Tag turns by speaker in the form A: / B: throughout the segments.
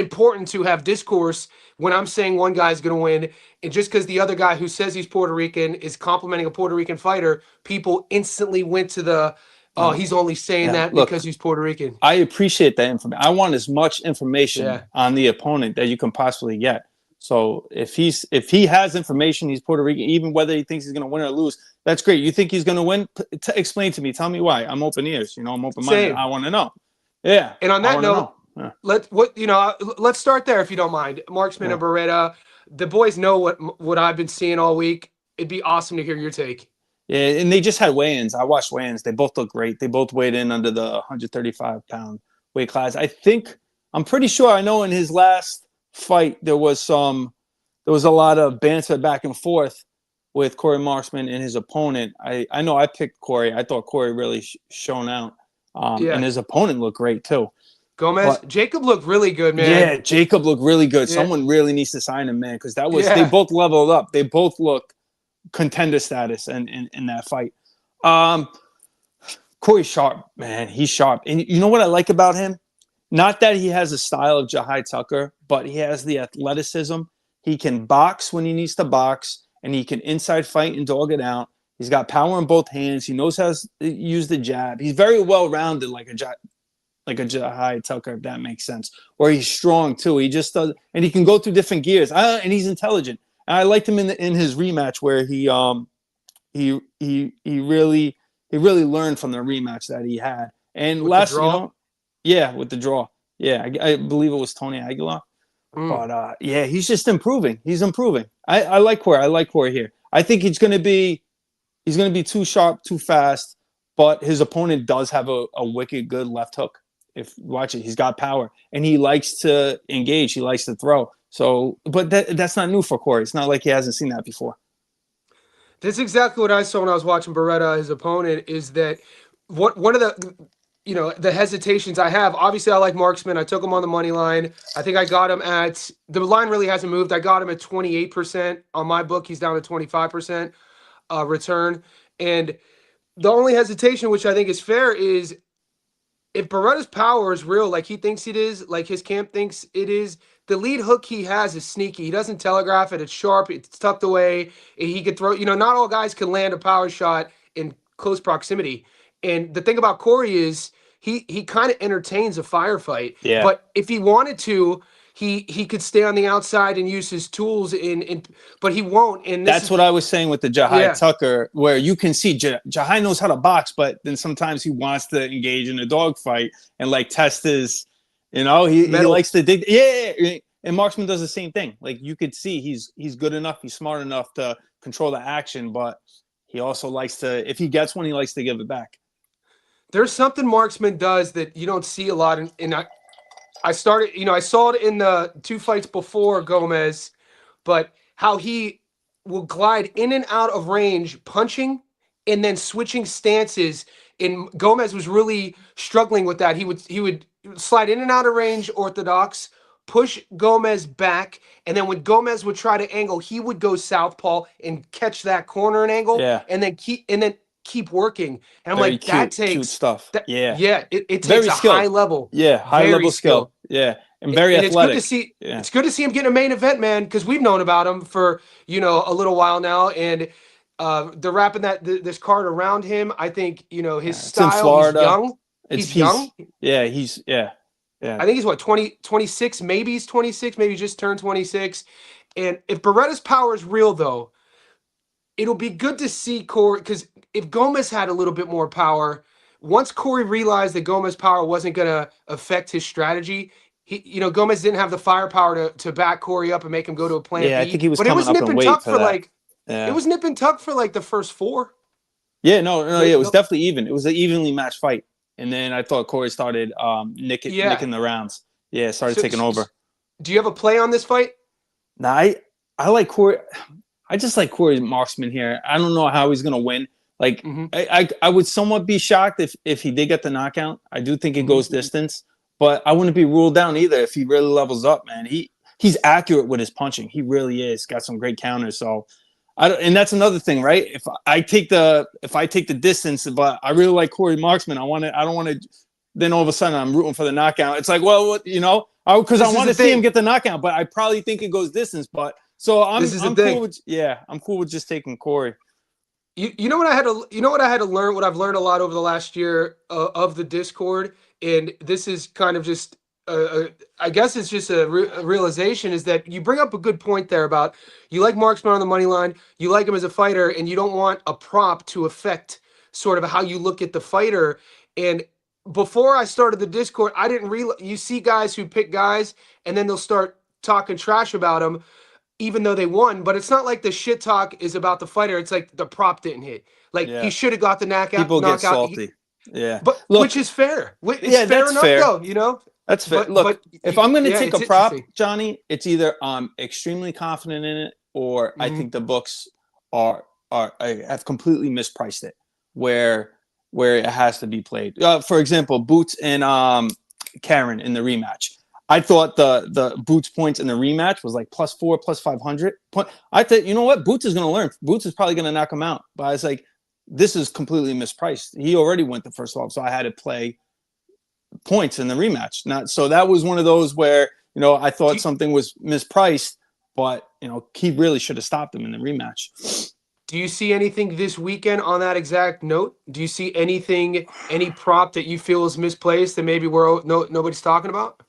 A: important to have discourse when I'm saying one guy's going to win, and just because the other guy who says he's Puerto Rican is complimenting a Puerto Rican fighter, people instantly went to the, oh, he's only saying that because he's Puerto Rican.
B: I appreciate that information. I want as much information
A: Yeah.
B: on the opponent that you can possibly get. So if he has information, he's Puerto Rican, even whether he thinks he's going to win or lose, that's great. You think he's going to win? Explain to me. Tell me why. I'm open ears. I'm open minded. I want to know. Yeah.
A: And on that note, let's start there if you don't mind. Marksman and Beretta, the boys know what I've been seeing all week. It'd be awesome to hear your take.
B: Yeah, and they just had weigh-ins. I watched weigh-ins. They both look great. They both weighed in under the 135-pound weight class. I'm pretty sure. I know in his last fight there was a lot of banter back and forth with Corey Marksman and his opponent. I know I picked Corey. I thought Corey really shone out, and his opponent looked great too.
A: Gomez, Jacob looked really good, man.
B: Yeah, Jacob looked really good. Yeah. Someone really needs to sign him, man, because they both leveled up. They both look contender status in that fight. Corey's sharp, man. He's sharp. And you know what I like about him? Not that he has a style of Jahai Tucker, but he has the athleticism. He can box when he needs to box, and he can inside fight and dog it out. He's got power in both hands. He knows how to use the jab. He's very well-rounded, like a Jahai Tucker, if that makes sense. Or he's strong, too. He just does, and he can go through different gears. And he's intelligent. And I liked him in his rematch where he really learned from the rematch that he had. And with the draw. Yeah, I believe it was Tony Aguilar. But he's just improving. He's improving. I like Corey. I like Corey here. I think he's gonna be too sharp, too fast, but his opponent does have a wicked good left hook. If watch it, he's got power. And he likes to engage, he likes to throw. So, but that's not new for Corey. It's not like he hasn't seen that before.
A: That's exactly what I saw when I was watching Beretta, his opponent, is that one of the hesitations I have. Obviously, I like Marksman. I took him on the money line. I think I got him at, the line really hasn't moved. I got him at 28% on my book. He's down to 25% return. And the only hesitation, which I think is fair, is if Beretta's power is real, like he thinks it is, like his camp thinks it is, the lead hook he has is sneaky. He doesn't telegraph it. It's sharp. It's tucked away. He could throw, not all guys can land a power shot in close proximity. And the thing about Corey is he kind of entertains a firefight.
B: Yeah.
A: But if he wanted to, he could stay on the outside and use his tools but he won't. And
B: that's what I was saying with the Jahai Tucker, where you can see Jahai knows how to box, but then sometimes he wants to engage in a dogfight and like test his, he likes to dig. Yeah. And Marksman does the same thing. Like you could see he's good enough, he's smart enough to control the action, but he also likes to, if he gets one, he likes to give it back.
A: There's something Marksman does that you don't see a lot. And I started, I saw it in the two fights before Gomez, but how he will glide in and out of range, punching and then switching stances. And Gomez was really struggling with that. He would slide in and out of range, orthodox, push Gomez back, and then when Gomez would try to angle, he would go southpaw and catch that corner and angle, and then keep working. And I'm
B: very
A: like,
B: cute,
A: that takes
B: cute stuff.
A: It takes
B: very
A: a
B: skilled.
A: high level.
B: Yeah, high level skill. Yeah. And very athletic.
A: It's good to see him get a main event, man, because we've known about him for, a little while now. And they're wrapping this card around him. I think, his style, he's young. He's young.
B: Yeah, Yeah.
A: I think he's 26, maybe he's 26, maybe he just turned 26. And if Beretta's power is real, though, it'll be good to see Corey, because if Gomez had a little bit more power, once Corey realized that Gomez's power wasn't going to affect his strategy, Gomez didn't have the firepower to back Corey up and make him go to a plan B.
B: I think he was coming up and wait for that.
A: It was nip and tuck for like the first four.
B: Yeah, it was definitely even. It was an evenly matched fight. And then I thought Corey started nicking the rounds. Yeah, started taking over.
A: Do you have a play on this fight?
B: Nah, I like Corey. I just like Corey Marksman here. I don't know how he's going to win. Like, I would somewhat be shocked if he did get the knockout. I do think it goes distance. But I wouldn't be ruled down either if he really levels up, man. He's accurate with his punching. He really is. Got some great counters. So and that's another thing, right? If I take the distance, but I really like Corey Marksman, I don't want to. Then all of a sudden I'm rooting for the knockout. It's like, well, Because I want to see him get the knockout, but I probably think it goes distance. But so I'm cool with I'm cool with just taking Corey.
A: You know what I had to learn, what I've learned a lot over the last year of the Discord, and this is kind of just I guess it's just a realization, is that you bring up a good point there about you like Marksman on the money line, you like him as a fighter, and you don't want a prop to affect sort of how you look at the fighter. And before I started the Discord, I didn't realize, you see guys who pick guys and then they'll start talking trash about them even though they won, but it's not like the shit talk is about the fighter. It's like the prop didn't hit. Like he should have got the knockout.
B: People get salty.
A: But look, which is fair. It's fair enough though, you know?
B: That's fair. Look, if I'm going to take a prop, Johnny, it's either I'm extremely confident in it, or I think the books I have completely mispriced it where it has to be played. For example, Boots and Karen in the rematch. I thought the Boots points in the rematch was like +4, +500. I thought, you know what? Boots is going to learn. Boots is probably going to knock him out. But I was like, this is completely mispriced. He already went the first off, so I had to play points in the rematch. So that was one of those where, you know, I thought something was mispriced, but, you know, he really should have stopped him in the rematch.
A: Do you see anything this weekend on that exact note? Do you see anything, any prop that you feel is misplaced that maybe nobody's talking about?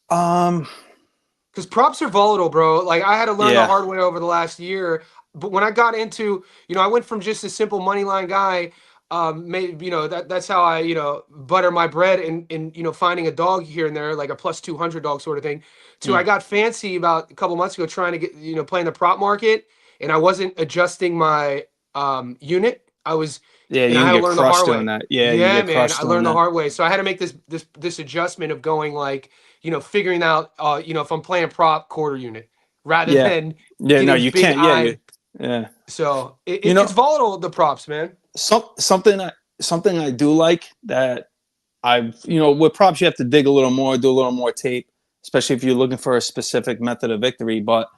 A: Because props are volatile, bro. Like, I had to learn the hard way over the last year. But when I got into, you know, I went from just a simple money line guy. Maybe, you know, that's how I, you know, butter my bread and you know, finding a dog here and there, like a +200 dog sort of thing. To I got fancy about a couple months ago trying to get, you know, playing the prop market, and I wasn't adjusting my unit. I was
B: you I had to learn the hard way. That.
A: Man, I learned the hard way. So I had to make this adjustment of going, like, you know, figuring out you know, if I'm playing prop quarter unit rather than
B: no, you can't.
A: So it's volatile, the props, man.
B: Something I do like that I've, you know, with props you have to dig a little more, do a little more tape, especially if you're looking for a specific method of victory. But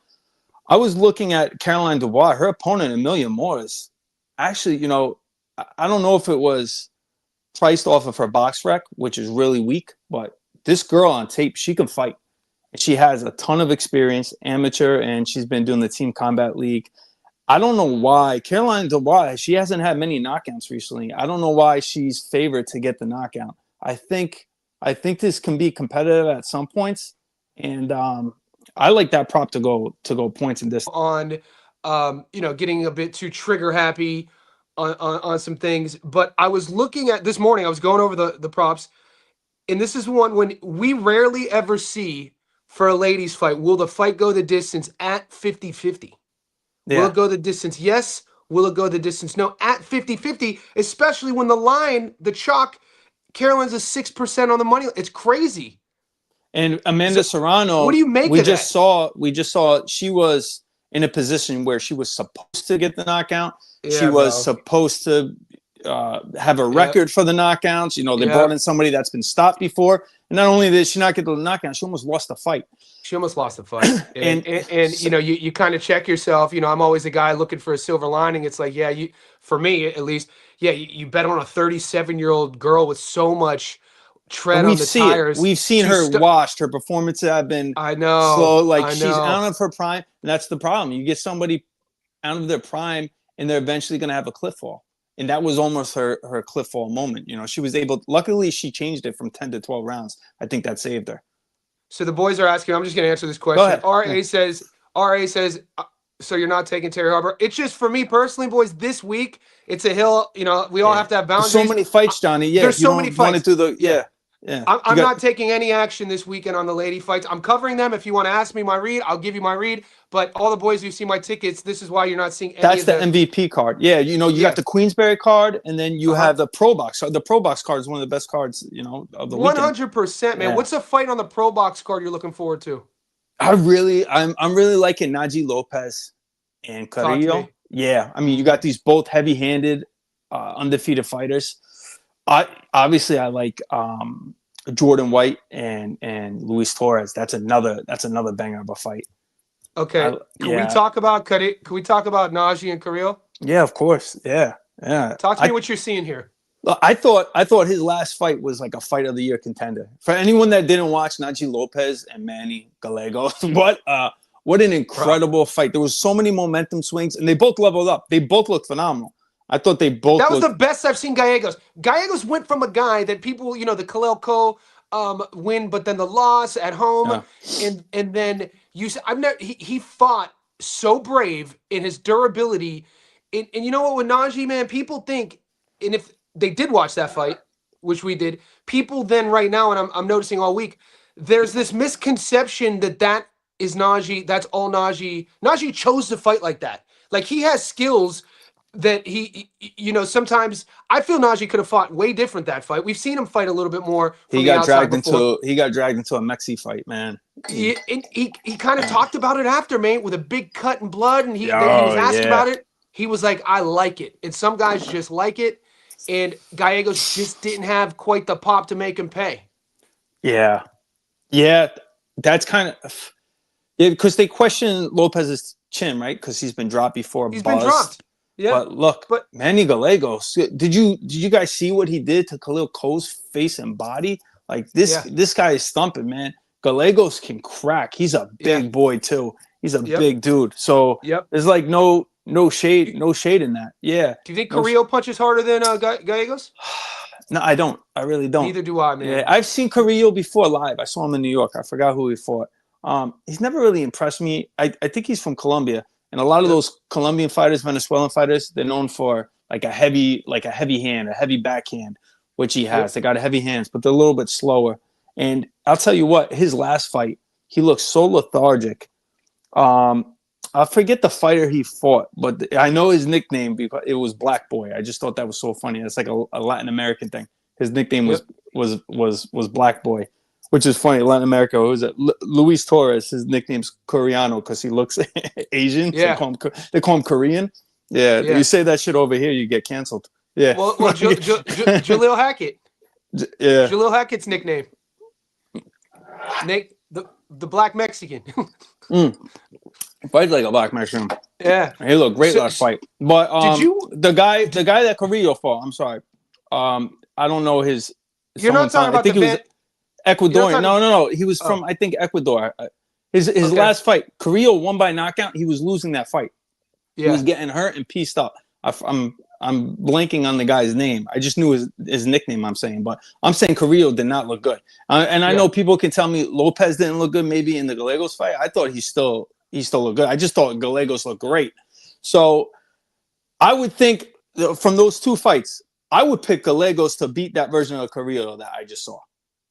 B: I was looking at Caroline Dubois, her opponent, Amelia Moores. Actually, you know, I don't know if it was priced off of her box rec, which is really weak, but this girl on tape, she can fight. She has a ton of experience, amateur, and she's been doing the Team Combat League. I don't know why Caroline Dubois, she hasn't had many knockouts recently. I don't know why she's favored to get the knockout. I think this can be competitive at some points, and I like that prop to go points in this.
A: On you know, getting a bit too trigger happy on some things, but I was looking at this morning. I was going over the props, and this is one when we rarely ever see for a ladies fight. Will the fight go the distance at 50-50? Will it go the distance? Yes. Will it go the distance? No. At 50-50, especially when the line, the chalk, Caroline's a 6% on the money. It's crazy.
B: And Amanda Serrano,
A: what do you make of that?
B: We just saw she was in a position where she was supposed to get the knockout. She was supposed to have a record for the knockouts. You know, they brought in somebody that's been stopped before. And not only did she not get the knockout, she almost lost the fight. And
A: you know, you kind of check yourself. You know, I'm always a guy looking for a silver lining. It's like, for me at least, you bet on a 37-year-old girl with so much tread on the tires.
B: We've seen her washed. Her performances have been slow. Like, she's out of her prime. And that's the problem. You get somebody out of their prime, and they're eventually going to have a cliff fall. And that was almost her cliff fall moment. You know, she was luckily she changed it from 10 to 12 rounds. I think that saved her.
A: So the boys are asking, I'm just going to answer this question. RA says, so you're not taking Terry Harbor. It's just, for me personally, boys, this week, it's a hill. You know, we all have to have boundaries.
B: There's so many fights, Johnny.
A: There's so many fights. I'm
B: not
A: taking any action this weekend on the lady fights. I'm covering them. If you want to ask me my read, I'll give you my read. But all the boys who see my tickets, this is why you're not seeing any
B: That's the MVP card. Yeah, you know, you got the Queensberry card, and then you have the ProBox. So the ProBox card is one of the best cards, you know, of the weekend.
A: 100%, man. What's a fight on the ProBox card you're looking forward to?
B: I'm really liking Naji Lopez and Carrillo. Yeah, I mean, you got these both heavy-handed, undefeated fighters. I like Jordan White and Luis Torres. That's another banger of a fight.
A: Okay. Can we talk about Najee and Carrillo?
B: Yeah, of course. Yeah.
A: Talk to me what you're seeing here.
B: I thought his last fight was like a fight of the year contender. For anyone that didn't watch Najee Lopez and Manny Gallegos, what an incredible fight. There was so many momentum swings, and they both leveled up. They both looked phenomenal. I thought they both
A: That was the best I've seen Gallegos. Gallegos went from a guy that people, you know, the Khalil Cole win, but then the loss at home, and then he fought so brave in his durability. And you know what, with Najee, man, people think, and if they did watch that fight, which we did, people then right now, and I'm noticing all week, there's this misconception that is Najee, that's all Najee. Najee chose to fight like that. Like, he has skills that you know, sometimes I feel Najee could have fought way different that fight. We've seen him fight a little bit more from the outside before.
B: He got dragged into a Mexi fight, man.
A: He kind of talked about it after, man, with a big cut and blood, and he was asked about it. He was like, I like it. And some guys just like it. And Gallegos just didn't have quite the pop to make him pay.
B: Yeah. That's kind of because they question Lopez's chin, right? Because he's been dropped before.
A: He's been dropped. Yeah.
B: But Manny Gallegos, did you guys see what he did to Khalil Cole's face and body? Like this guy is thumping, man. Gallegos can crack. He's a big boy too. He's a big dude. So there's like no shade in that. Yeah.
A: Do you think Carrillo punches harder than Gallegos?
B: No, I don't. I really don't.
A: Neither do I, man.
B: Yeah, I've seen Carrillo before live. I saw him in New York. I forgot who he fought. He's never really impressed me. I think he's from Colombia. And a lot of those Colombian fighters, Venezuelan fighters, they're known for like a heavy hand, a heavy backhand, which he has. They got heavy hands, but they're a little bit slower. And I'll tell you what, his last fight, he looked so lethargic. I forget the fighter he fought, but I know his nickname because it was Black Boy. I just thought that was so funny. It's like a Latin American thing. His nickname was Black Boy, which is funny. Latin America, who was it? Luis Torres. His nickname's Coreano because he looks Asian.
A: Yeah.
B: So they call him Korean. Yeah. You say that shit over here, you get canceled. Yeah.
A: Well, Jalil Hackett.
B: Yeah.
A: Jalil Hackett's nickname. Nick, the Black Mexican.
B: Fights like a Black Mexican.
A: Yeah.
B: He looked great last fight. But the guy that Carrillo fought, I'm sorry. I don't know his.
A: You're not talking about
B: he was Ecuadorian. No. He was from, I think, Ecuador. His last fight, Carrillo won by knockout. He was losing that fight. Yeah. He was getting hurt and pieced up. I'm blanking on the guy's name. I just knew his nickname, I'm saying. But I'm saying Carrillo did not look good. And I know people can tell me Lopez didn't look good maybe in the Gallegos fight. I thought he still looked good. I just thought Gallegos looked great. So I would think from those two fights, I would pick Gallegos to beat that version of Carrillo that I just saw.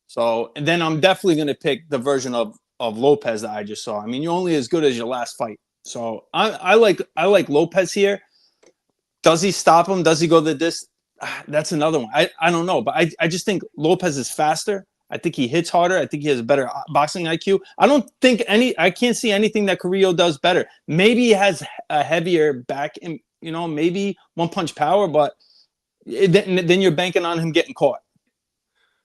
B: So, and then I'm definitely going to pick the version of Lopez that I just saw. I mean, you're only as good as your last fight. So I like Lopez here. Does he stop him? Does he go the distance? That's another one. I don't know, but I just think Lopez is faster. I think he hits harder. I think he has a better boxing IQ. I can't see anything that Carrillo does better. Maybe he has a heavier back, and maybe one punch power, but then you're banking on him getting caught.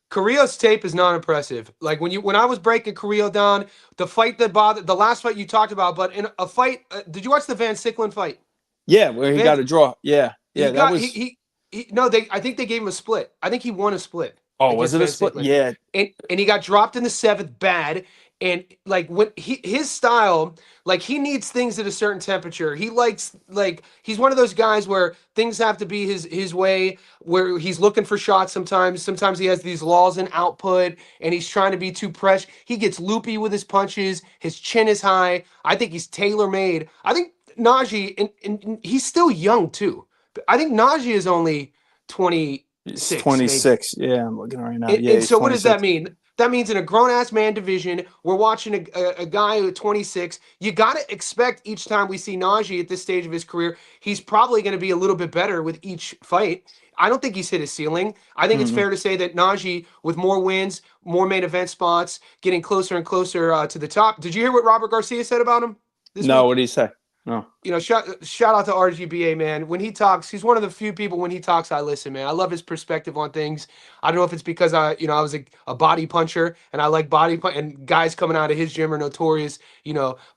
A: Carrillo's tape is not impressive. Like when I was breaking Carrillo down, the last fight you talked about, but in a fight, did you watch the Van Sicklen fight?
B: Yeah, where he got a draw. Yeah.
A: I think they gave him a split. I think he won a split.
B: Oh, was it a split? Yeah.
A: And he got dropped in the 7th bad. And like when his style, like he needs things at a certain temperature. He likes, like, he's one of those guys where things have to be his way, where he's looking for shots sometimes. Sometimes he has these laws in output and he's trying to be too fresh. He gets loopy with his punches. His chin is high. I think he's tailor-made. I think Najee, and he's still young too. I think Najee is only 26.
B: 26. Maybe. Yeah, I'm looking right now.
A: And so what does that mean? That means in a grown-ass man division, we're watching a guy at 26. You got to expect each time we see Najee at this stage of his career, he's probably going to be a little bit better with each fight. I don't think he's hit his ceiling. I think it's fair to say that Najee, with more wins, more main event spots, getting closer and closer to the top. Did you hear what Robert Garcia said about him?
B: No, what did he say? No.
A: shout out to RGBA, man. When he talks, he's one of the few people when he talks I listen, man. I love his perspective on things. I don't know if it's because I was a body puncher and I like and guys coming out of his gym are notorious,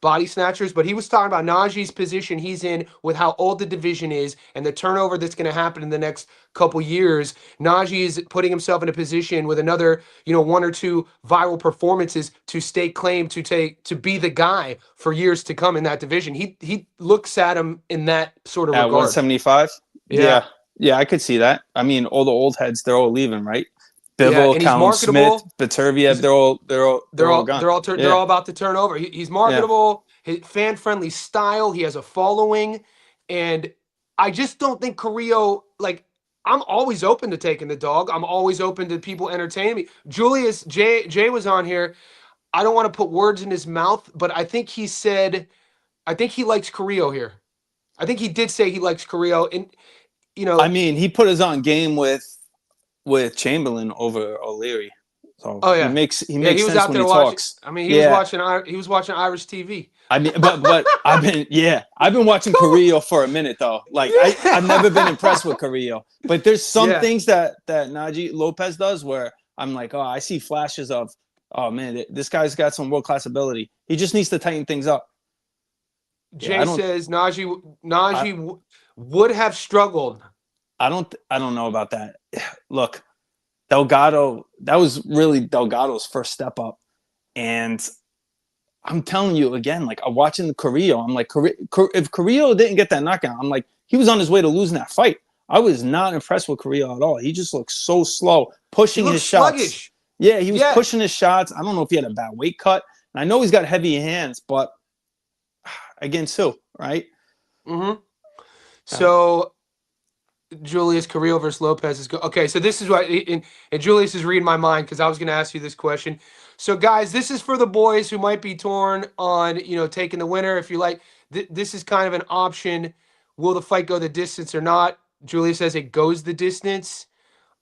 A: body snatchers. But he was talking about Najee's position he's in with how old the division is and the turnover that's going to happen in the next couple years. Najee is putting himself in a position with another, one or two viral performances to stake claim to be the guy for years to come in that division. He looks at him in that sort of
B: at
A: regard.
B: 175. Yeah, I could see that. I mean, all the old heads, they're all leaving, right? Bivol, Callum Smith, Beterbiev, they're all gone.
A: They're all about to turn over. He's marketable. His fan-friendly style. He has a following, and I just don't think Carrillo, like, I'm always open to taking the dog. I'm always open to people entertaining me. Julius Jay was on here. I don't want to put words in his mouth, but I think he likes Carrillo here. I think he did say he likes Carrillo, and
B: I mean, he put his on game with Chamberlain over O'Leary. So he makes
A: he was
B: sense
A: out
B: when
A: there
B: he
A: watching.
B: talks.
A: I mean, he was watching Irish TV.
B: I mean, but I've been watching Carrillo for a minute though. Like I've never been impressed with Carrillo, but there's some things that Najee Lopez does where I'm like, oh, I see flashes of, oh man, this guy's got some world class ability. He just needs to tighten things up.
A: Jay says Najee would have struggled.
B: I don't know about that. Look, Delgado, that was really Delgado's first step up, and I'm telling you again, like I'm watching Carrillo. I'm like, if Carrillo didn't get that knockout, I'm like, he was on his way to losing that fight. I was not impressed with Carrillo at all. He just looked so slow, pushing his shots.
A: Sluggish.
B: Yeah, he was pushing his shots. I don't know if he had a bad weight cut. And I know he's got heavy hands, but against who, right?
A: Mm-hmm. So Julius Carrillo versus Lopez is good. Okay, so this is what, and Julius is reading my mind because I was going to ask you this question. So, guys, this is for the boys who might be torn on, taking the winner. If you like, this is kind of an option. Will the fight go the distance or not? Julius says it goes the distance.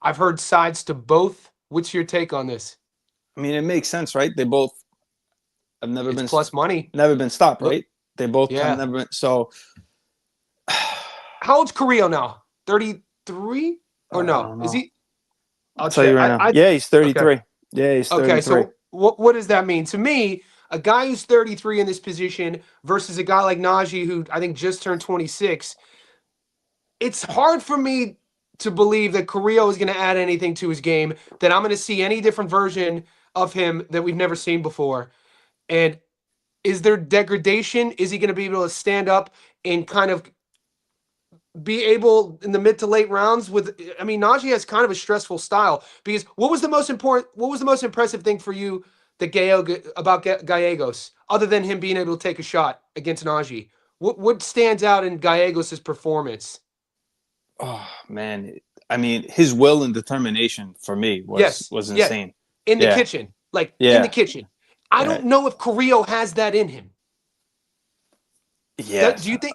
A: I've heard sides to both. What's your take on this?
B: I mean, it makes sense, right? They both have never been
A: plus money.
B: Never been stopped, right? They both have never been. So,
A: how old's Carrillo now? 33 or no? Is he?
B: I'll tell you right now. Yeah, he's 33. Okay. Yeah, he's 33.
A: Okay, so what does that mean? To me, a guy who's 33 in this position versus a guy like Najee who I think just turned 26, it's hard for me to believe that Carrillo is going to add anything to his game, that I'm going to see any different version of him that we've never seen before. And is there degradation? Is he going to be able to stand up and kind of be able in the mid to late rounds Najee has kind of a stressful style, because what was the most impressive thing for you about Gallegos, other than him being able to take a shot against Najee? What stands out in Gallegos' performance?
B: Oh man. I mean, his will and determination for me was insane.
A: In the kitchen. In the kitchen. I don't know if Carrillo has that in him.
B: Yeah.
A: Do you think?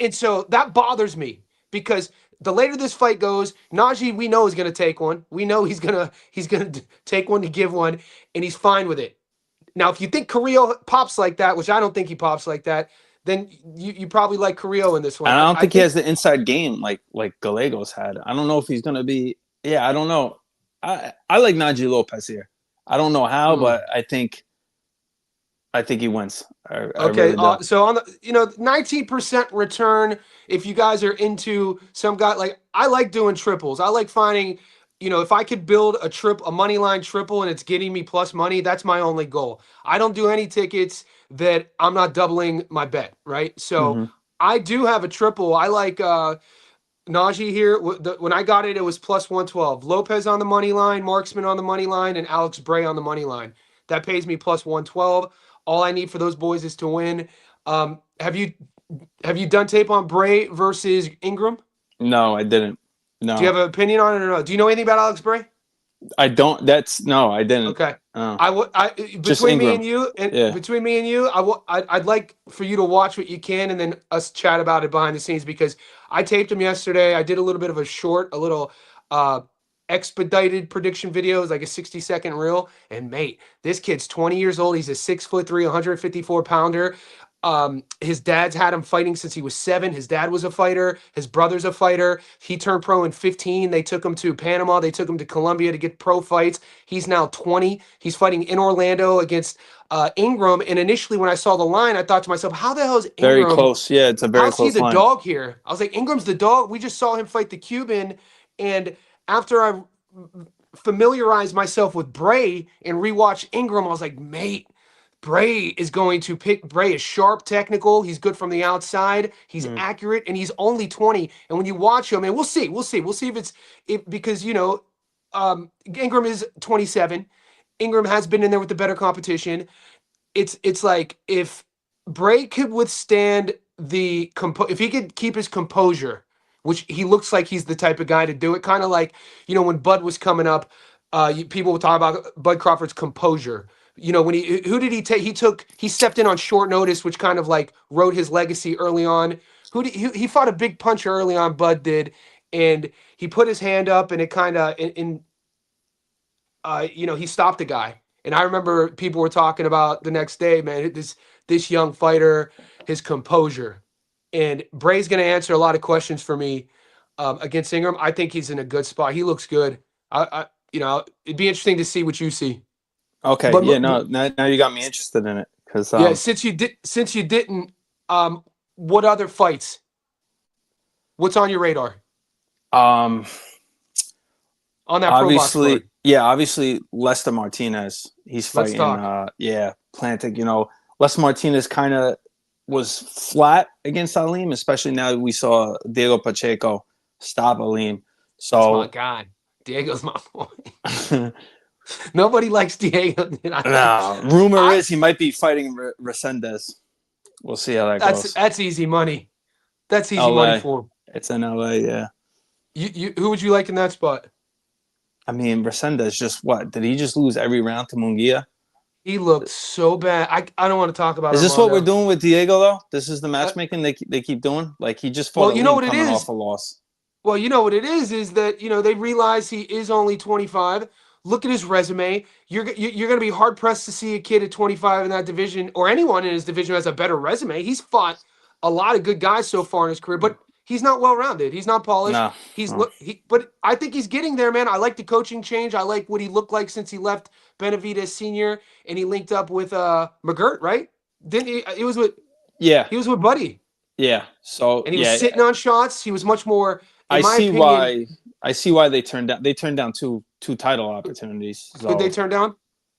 A: And so that bothers me, because the later this fight goes, Najee, we know, is going to take one. We know he's gonna take one to give one, and he's fine with it. Now, if you think Carrillo pops like that, which I don't think he pops like that, then you probably like Carrillo in this one.
B: I don't think he has the inside game like Gallegos had. I don't know if he's going to be. Yeah, I don't know. I like Najee Lopez here. I don't know how, but I think he wins.
A: Okay, really so on the 19% return. If you guys are into some guy, like, I like doing triples. I like finding, if I could build a money line triple and it's getting me plus money, that's my only goal. I don't do any tickets that I'm not doubling my bet, right? So I do have a triple. I like Najee here. When I got it, it was plus 112. Lopez on the money line, Marksman on the money line, and Alex Bray on the money line. That pays me plus 112. All I need for those boys is to win. Have you done tape on Bray versus Ingram?
B: No, I didn't. No.
A: Do you have an opinion on it or no? Do you know anything about Alex Bray?
B: I don't. I didn't.
A: Okay. Between me and you, I'd like for you to watch what you can, and then us chat about it behind the scenes, because I taped him yesterday. I did a little bit of a little expedited prediction videos, like a 60-second reel. And mate, this kid's 20 years old. He's a 6'3", 154 pounder. His dad's had him fighting since he was 7. His dad was a fighter. His brother's a fighter. He turned pro in 15. They took him to Panama. They took him to Colombia to get pro fights. He's now 20. He's fighting in Orlando against Ingram. And initially, when I saw the line, I thought to myself, how the hell is Ingram?
B: Very close. Yeah, it's a very
A: How's
B: close
A: he the
B: line.
A: dog here? I was like, Ingram's the dog. We just saw him fight the Cuban. And after I familiarized myself with Bray and rewatched Ingram, I was like, mate, Bray is going to pick. Bray is sharp, technical. He's good from the outside. He's accurate, and he's only 20. And when you watch him, and we'll see if because Ingram is 27. Ingram has been in there with the better competition. It's like if Bray could withstand if he could keep his composure, which he looks like he's the type of guy to do it. Kind of like when Bud was coming up, people would talk about Bud Crawford's composure. When who did he take? He stepped in on short notice, which kind of like wrote his legacy early on. He fought a big puncher early on, Bud did, and he put his hand up, and it kind of he stopped the guy. And I remember people were talking about the next day, man, this young fighter, his composure, and Bray's going to answer a lot of questions for me against Ingram. I think he's in a good spot. He looks good. It'd be interesting to see what you see.
B: Okay, now you got me interested in it because
A: since you didn't, what other fights? What's on your radar?
B: On
A: that
B: obviously, obviously Lester Martinez. He's fighting. Plantic. Lester Martinez kind of was flat against Aleem, especially now that we saw Diego Pacheco stop Aleem. So,
A: oh my God, Diego's my boy. Nobody likes Diego.
B: No, rumor is he might be fighting Resendez. We'll see how that goes.
A: That's easy money. That's easy money for him.
B: It's in LA, yeah.
A: Who would you like in that spot?
B: I mean, Resendez just what? Did he just lose every round to Munguia?
A: He looked so bad. I don't want to talk about it.
B: Is this what we're doing with Diego, though? This is the matchmaking they keep doing? Like, he just fought coming off a loss.
A: Well, you know what it is that, they realize he is only 25. Look at his resume. You're going to be hard-pressed to see a kid at 25 in that division, or anyone in his division who has a better resume. He's fought a lot of good guys so far in his career, but he's not well-rounded. He's not polished. But I think he's getting there, man. I like the coaching change. I like what he looked like since he left Benavidez Sr. and he linked up with McGirt, right? Didn't he? He was with Buddy.
B: Yeah. So
A: and he was sitting on shots. He was much more.
B: I see why they turned down two title opportunities. So,
A: who'd they turn down?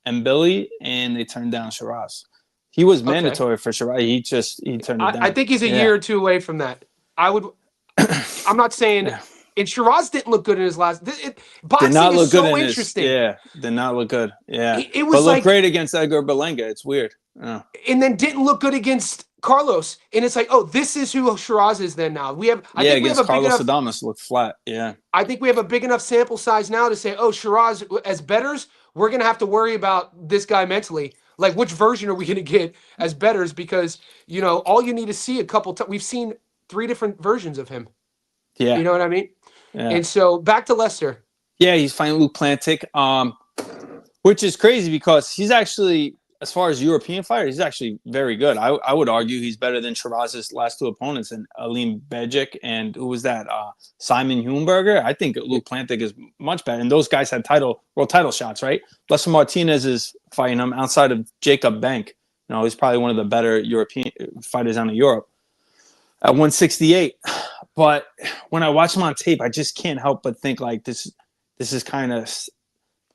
B: And Billy, and they turned down Shiraz. He was mandatory for Shiraz. He turned it down.
A: I think he's a year or two away from that. I'm not saying. And Shiraz didn't look good in his last. Boxing is so interesting.
B: Did not look good. Yeah,
A: it was
B: looked great against Edgar Berlanga. It's weird. Oh.
A: And then didn't look good against Carlos. And it's like, oh, this is who Shiraz is then now. I think
B: against Carlos Adames looked flat. Yeah.
A: I think we have a big enough sample size now to say, oh, Shiraz, as bettors, we're going to have to worry about this guy mentally. Like, which version are we going to get as bettors? Because, all you need to see a couple times. We've seen 3 different versions of him.
B: Yeah.
A: You know what I mean?
B: Yeah.
A: And so back to Lester.
B: Yeah, he's fighting Luke Plantic, which is crazy because he's actually, as far as European fighters, he's actually very good. I would argue he's better than Shiraz's last 2 opponents, and Aleem Bejic and who was that? Simon Huenberger. I think Luke Plantic is much better. And those guys had world title shots, right? Lester Martinez is fighting him outside of Jacob Bank. He's probably one of the better European fighters out of Europe at 168. But when I watch him on tape, I just can't help but think like this is kind of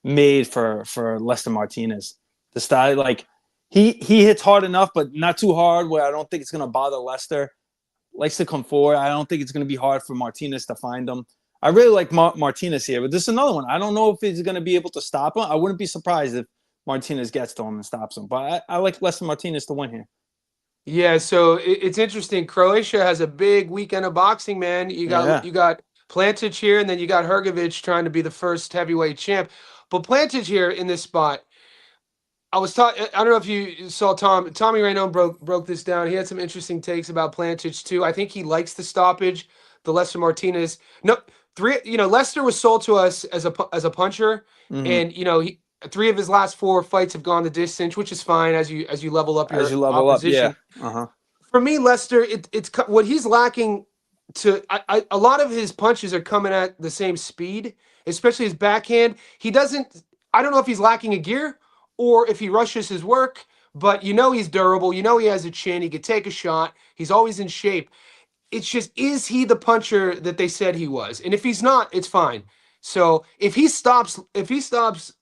B: made for Lester Martinez. The style, like he hits hard enough, but not too hard where I don't think it's gonna bother Lester. Likes to come forward. I don't think it's gonna be hard for Martinez to find him. I really like Martinez here, but this is another one. I don't know if he's gonna be able to stop him. I wouldn't be surprised if Martinez gets to him and stops him. But I like Lester Martinez to win here.
A: Yeah, so it's interesting. Croatia has a big weekend of boxing, man. You got Plantic here, and then you got Hrgovic trying to be the first heavyweight champ. But Plantic here in this spot, I don't know if you saw Tommy Raynon broke this down. He had some interesting takes about Plantic too. I think he likes the stoppage, the Lester Martinez. Lester was sold to us as a puncher, and 3 of his last 4 fights have gone the distance, which is fine as you level up
B: As
A: your
B: you level up, yeah.
A: opposition. For me, Lester, it's what he's lacking to. A lot of his punches are coming at the same speed, especially his backhand. He doesn't. I don't know if he's lacking a gear or if he rushes his work, but he's durable. He has a chin. He could take a shot. He's always in shape. It's just, is he the puncher that they said he was? And if he's not, it's fine. So if he stops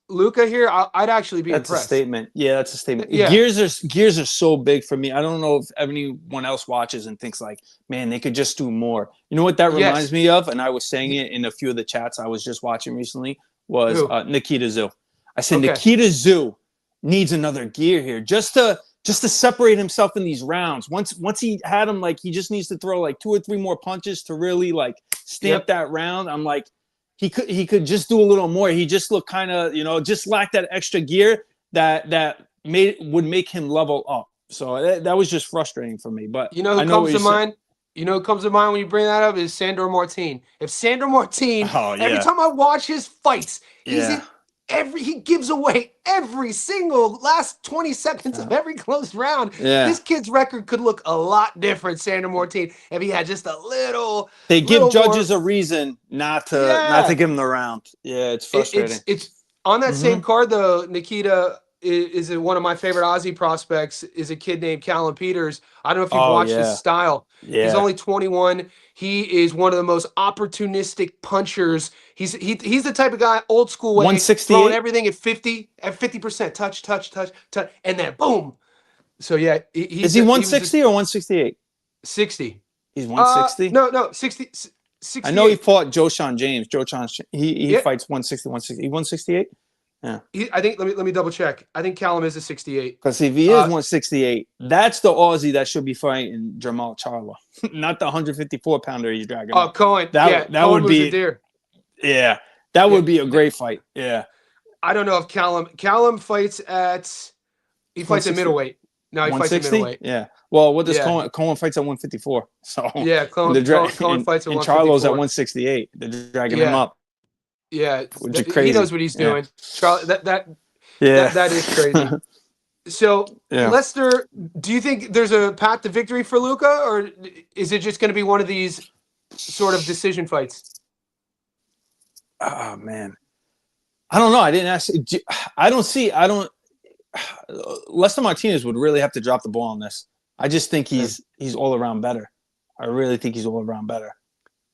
A: Luka here, I'd actually be
B: impressed. That's a statement. Yeah, that's a statement.
A: Yeah.
B: Gears are so big for me. I don't know if anyone else watches and thinks like, man, they could just do more. You know what that reminds me of? And I was saying it in a few of the chats I was just watching recently was Nikita Tszyu. I said Nikita Tszyu needs another gear here just to separate himself in these rounds. Once he had him, like, he just needs to throw like 2 or 3 more punches to really like stamp that round. I'm like, he could just do a little more. He just looked kind of, just lacked that extra gear that would make him level up. So that was just frustrating for me. But
A: who comes to mind? Who comes to mind when you bring that up is Sandor Martin. If Sandor Martin, every time I watch his fights, he gives away every single last 20 seconds of every close round. This kid's record could look a lot different, Sandor Martin, if he had just a little.
B: They give judges a reason not to give him the round. Yeah, it's frustrating.
A: It's on that same card though. Nikita is one of my favorite Aussie prospects. Is a kid named Callum Peters. I don't know if you've watched his style. Yeah. He's only 21. He is one of the most opportunistic punchers. He's the type of guy, old school way, throwing everything at 50%, touch, and then boom. So yeah,
B: is he 160 or 168?
A: 60.
B: He's 160.
A: No, 60.
B: I know he fought Joshan James. He fights 160, 160. He 168. Yeah,
A: I think let me double check. I think Callum is a 68.
B: Because if he is 168, that's the Aussie that should be fighting Jamal Charlo, not the 154-pounder he's dragging.
A: Oh, Cohen. That
B: would be a deer. Yeah, that would be a great fight. Yeah,
A: I don't know if Callum fights at. He fights at middleweight. No, he fights at middleweight.
B: Yeah. Well, what does Cohen fights at 154? So
A: yeah, Cohen fights at 154.
B: And Charlo's at 168. They're dragging him up.
A: Yeah, he knows what he's doing. Charlie, that is crazy. So, Lester, do you think there's a path to victory for Luka, or is it just going to be one of these sort of decision fights?
B: Oh man, I don't know. I didn't ask. Lester Martinez would really have to drop the ball on this. I just think he's all around better. I really think he's all around better.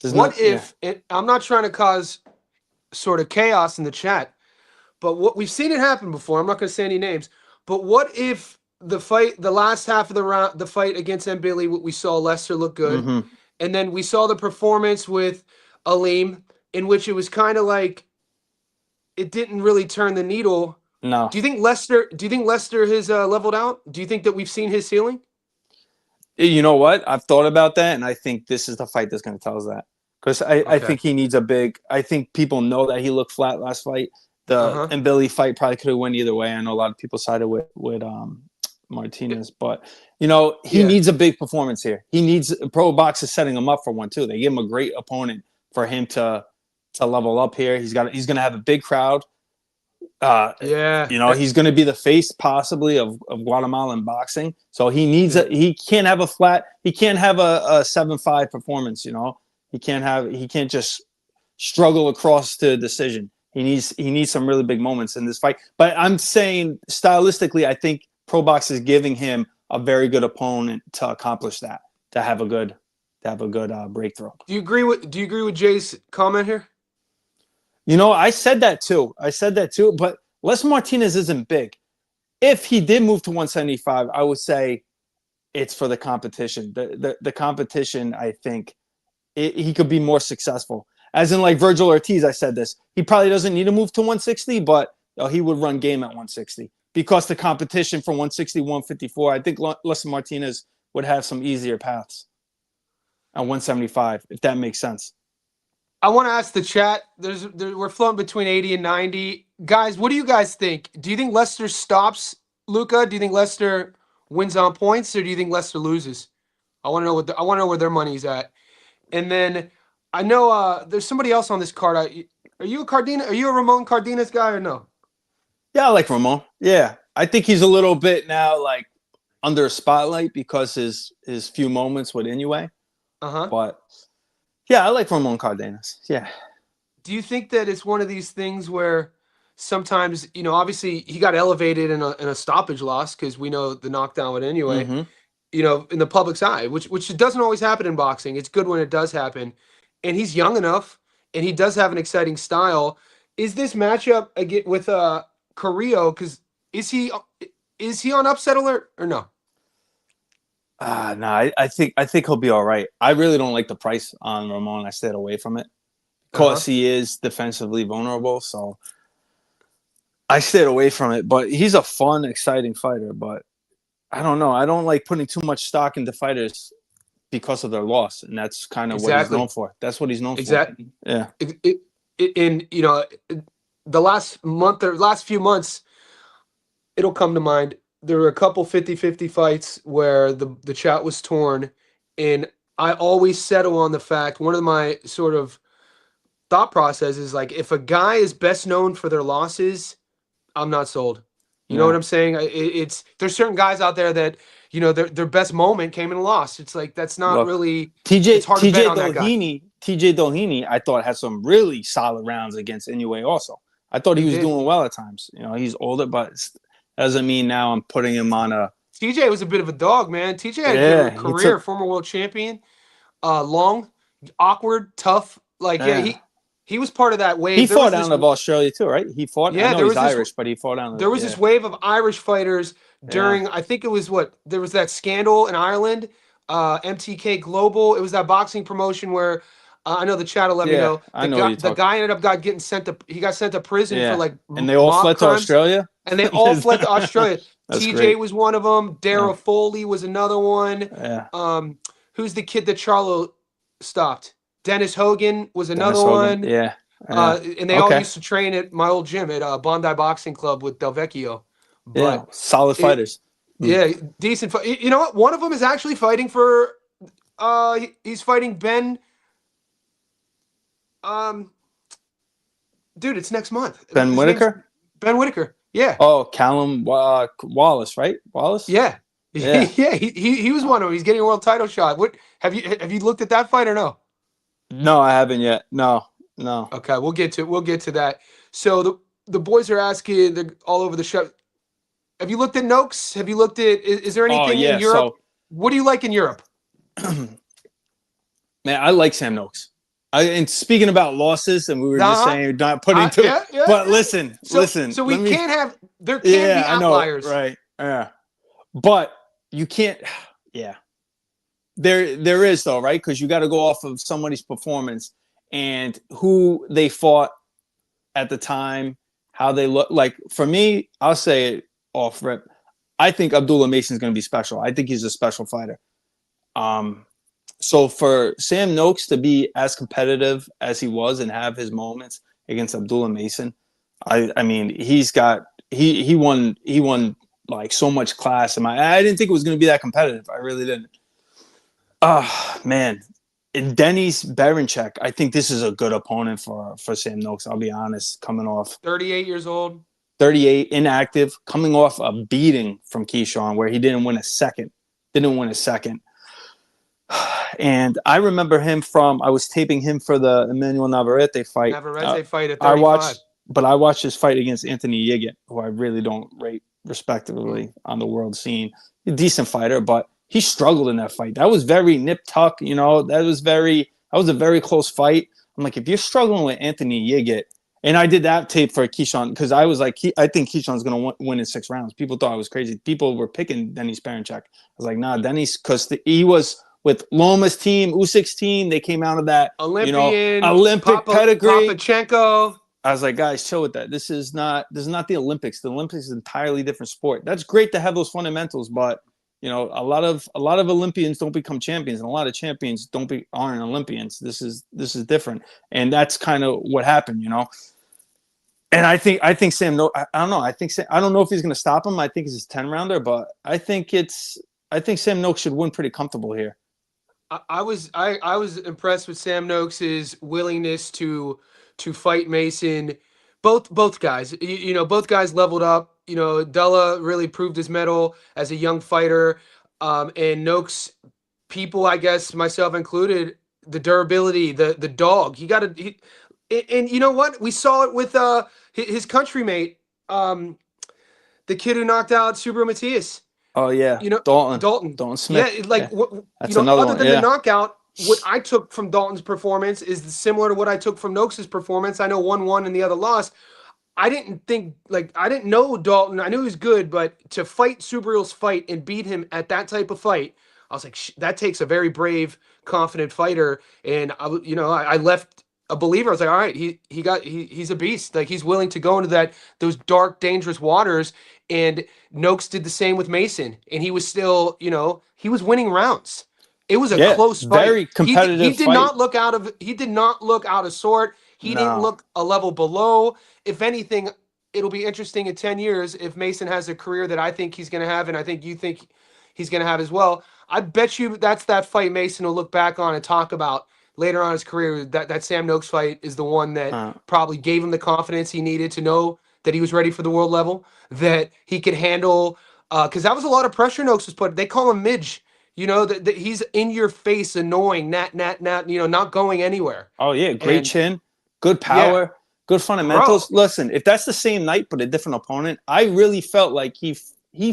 B: I'm not trying to cause sort of chaos in the chat, but what we've seen it happen before. I'm not going to say any names, but what if the last half of the round, the fight against Mbili, we saw Lester look good, and then we saw the performance with Aleem, in which it was kind of like it didn't really turn the needle. No.
A: Do you think Lester has leveled out? Do you think that we've seen his ceiling?
B: You know what? I've thought about that, and I think this is the fight that's going to tell us that. Because I think he needs I think people know that he looked flat last fight. The Mbili fight probably could have went either way. I know a lot of people sided with Martinez, but he needs a big performance here. He needs ProBox is setting him up for one too. They give him a great opponent for him to level up here. He's going to have a big crowd. He's going to be the face possibly of Guatemalan boxing. So he needs he can't have a 7-5 performance. He can't just struggle across to decision. He needs some really big moments in this fight. But I'm saying stylistically, I think ProBox is giving him a very good opponent to accomplish that, to have a good breakthrough.
A: Do you agree with Jay's comment here?
B: I said that too. But Les Martinez isn't big. If he did move to 175, I would say it's for the competition. The competition, I think. He could be more successful. As in, like Virgil Ortiz, I said this. He probably doesn't need to move to 160, but he would run game at 160 because the competition from 160, 154, I think Lester Martinez would have some easier paths at 175, if that makes sense.
A: I want to ask the chat. We're floating between 80 and 90. Guys, what do you guys think? Do you think Lester stops Luka? Do you think Lester wins on points, or do you think Lester loses? I want to know where their money's at. And then I know there's somebody else on this card. Are you a Ramon Cardenas guy or no?
B: Yeah, I like Ramon. Yeah, I think he's a little bit now like under a spotlight because his few moments with Inoue.
A: Uh-huh.
B: But yeah, I like Ramon Cardenas. Yeah.
A: Do you think that it's one of these things where sometimes, obviously he got elevated in a stoppage loss because we know the knockdown with Inoue,
B: Mm-hmm.
A: in the public's eye, which doesn't always happen in boxing. It's good when it does happen. And he's young enough and he does have an exciting style. Is this matchup again with Carrillo, because is he on upset alert or no?
B: No, I think he'll be all right. I really don't like the price on Ramon. I stayed away from it
A: Uh-huh.
B: because he is defensively vulnerable. So I stayed away from it. But he's a fun, exciting fighter. But I don't know. I don't like putting too much stock into fighters because of their loss, and that's kind of what he's known
A: Exactly.
B: for. That's what he's known for.
A: Exactly.
B: Yeah.
A: In the last few months, it'll come to mind. There were a couple 50-50 fights where the chat was torn, and I always settle on the fact, one of my sort of thought process is like, if a guy is best known for their losses, I'm not sold. You know what
B: Yeah.
A: I'm saying? It's there's certain guys out there that their best moment came in a loss. It's like that's not
B: Look,
A: really. It's
B: TJ
A: hard to bet
B: TJ
A: on that guy.
B: Dolheny, I thought had some really solid rounds against Inoue. Also, I thought he
A: He
B: was
A: did.
B: doing well at times. He's older, but doesn't mean now I'm putting him on a.
A: TJ was a bit of a dog, man. TJ had a
B: Yeah,
A: good
B: he
A: career,
B: took.
A: former world champion. Long, awkward, tough. Like yeah,
B: Yeah,
A: he was part of that
B: he
A: wave. There
B: fought
A: was this
B: out of Australia too, right? He fought. I
A: yeah,
B: know
A: there
B: he's
A: was this
B: Irish, but he fought out
A: there
B: of.
A: was
B: Yeah,
A: this wave of Irish fighters
B: yeah,
A: during, I think it was there was that scandal in Ireland, MTK Global. It was that boxing promotion where I know the chat will let me
B: yeah.
A: know.
B: I know what you're
A: The
B: talking.
A: guy ended up getting sent to he got sent to prison for
B: Yeah,
A: like
B: and they all
A: mob
B: fled to
A: crimes,
B: Australia.
A: and they all fled to Australia.
B: That's
A: TJ
B: great.
A: was one of them.
B: Yeah,
A: Dara Foley was another one.
B: yeah.
A: Who's the kid that Charlo stopped? Dennis Hogan was another
B: Dennis Hogan.
A: one.
B: Yeah, yeah.
A: And they all
B: Okay.
A: used to train at my old gym at Bondi Boxing Club with Del Vecchio.
B: Yeah,
A: But
B: solid
A: it,
B: fighters. Mm.
A: yeah, decent. You know what? One of them is actually fighting for. He's fighting Ben. Um, dude, it's next month.
B: Ben
A: His name's
B: Whitaker.
A: Ben Whitaker. Yeah,
B: Oh, Callum Wallace, right? Wallace.
A: yeah,
B: Yeah.
A: yeah. He was one of them. He's getting a world title shot. What have you looked at that fight or no?
B: No, I haven't yet. No, no.
A: Okay, we'll get to that. So the boys are asking. They're all over the show. Have you looked at Noakes? Have you looked at? Is there
B: Oh
A: anything in
B: yeah.
A: Europe?
B: So,
A: What do you like in Europe?
B: man, I like Sam Noakes. And speaking about losses, and we were just
A: Uh-huh.
B: saying not putting two.
A: Yeah, yeah,
B: But
A: yeah.
B: listen.
A: So we
B: Let me.
A: can't have. There can be
B: Yeah, I know.
A: outliers.
B: Right. Yeah. But you can't. Yeah. There is though, right? Because you got to go off of somebody's performance and who they fought at the time, how they look. Like for me, I'll say it off rip. I think Abdullah Mason's going to be special. I think he's a special fighter. So for Sam Noakes to be as competitive as he was and have his moments against Abdullah Mason, I mean he won like so much class. I didn't think it was going to be that competitive. I really didn't. Man. And Denny's Berenchek, I think this is a good opponent for Sam Noakes. I'll be honest, coming off
A: 38 years old.
B: 38, inactive, coming off a beating from Keyshawn where he didn't win a second. And I remember him I was taping him for the Emmanuel Navarrete fight.
A: Navarrete fight at 35.
B: I watched his fight against Anthony Yiggett, who I really don't rate respectively on the world scene. A decent fighter, but he struggled in that fight. That was very nip tuck, that was a very close fight. I'm like, if you're struggling with Anthony Yiggett, and I did that tape for Keyshawn because I was like, I think Keyshawn's going to win in 6 rounds. People thought I was crazy. People were picking Denny's Berenchek. I was like, nah, Denny's, because he was with Loma's team, Usyk's team. They came out of that, Olympic pedigree.
A: Papachenko.
B: I was like, guys, chill with that. This is not the Olympics. The Olympics is an entirely different sport. That's great to have those fundamentals, but a lot of Olympians don't become champions, and a lot of champions aren't Olympians. This is different, and that's kind of what happened, And I think Sam. No, I don't know. I don't know if he's going to stop him. I think it's his 10-rounder, but I think Sam Noakes should win pretty comfortable here.
A: I was impressed with Sam Noakes' willingness to fight Mason, both guys. Both guys leveled up. Della really proved his mettle as a young fighter, and Noakes, people, I guess myself included, the durability, the dog. And you know what? We saw it with his country um, the kid who knocked out Subaru Matias.
B: Oh yeah,
A: You know,
B: Dalton,
A: Dalton.
B: Dalton
A: Yeah,
B: Smith.
A: like
B: Yeah, that's another
A: other
B: one.
A: than the
B: Yeah.
A: knockout, what I took from Dalton's performance is similar to what I took from Noakes' performance. I know one won and the other lost. I didn't know Dalton. I knew he was good, but to fight Subaru's fight and beat him at that type of fight, I was like, that takes a very brave, confident fighter. And I left a believer. I was like, all right, he's a beast. Like, he's willing to go into those dark, dangerous waters. And Noakes did the same with Mason, and he was still, he was winning rounds. It was a
B: Yeah,
A: close fight.
B: very competitive
A: He did
B: fight.
A: not look out of he did not look out of sort. He didn't
B: No.
A: look a level below. If anything, it'll be interesting in 10 years if Mason has a career that I think he's going to have, and I think you think he's going to have as well. I bet you that's that fight Mason will look back on and talk about later on in his career. That Sam Noakes fight is the one that probably gave him the confidence he needed to know that he was ready for the world level, that he could handle, because that was a lot of pressure Noakes was put. They call him Midge. That he's in your face, annoying, not going anywhere.
B: Oh yeah, great chin, good
A: Yeah,
B: power, good fundamentals.
A: bro.
B: Listen, if that's the same night but a different opponent, I really felt like he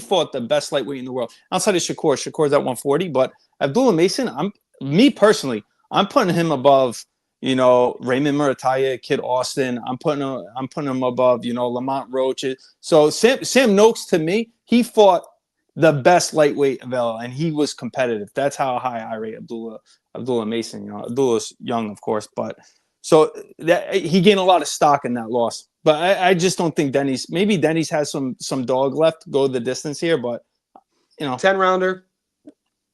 B: fought the best lightweight in the world outside of Shakur. Shakur's at 140, but Abdullah Mason, me personally, I'm putting him above, Raymond Murataya, Kid Austin. I'm putting him above, Lamont Roach. So Sam Noakes, to me, he fought the best lightweight available, and he was competitive. That's how high I rate Abdullah Mason. Abdullah's young, of course, but so that he gained a lot of stock in that loss. But I just don't think maybe Denny's has some dog left, go the distance here, but
A: 10-rounder.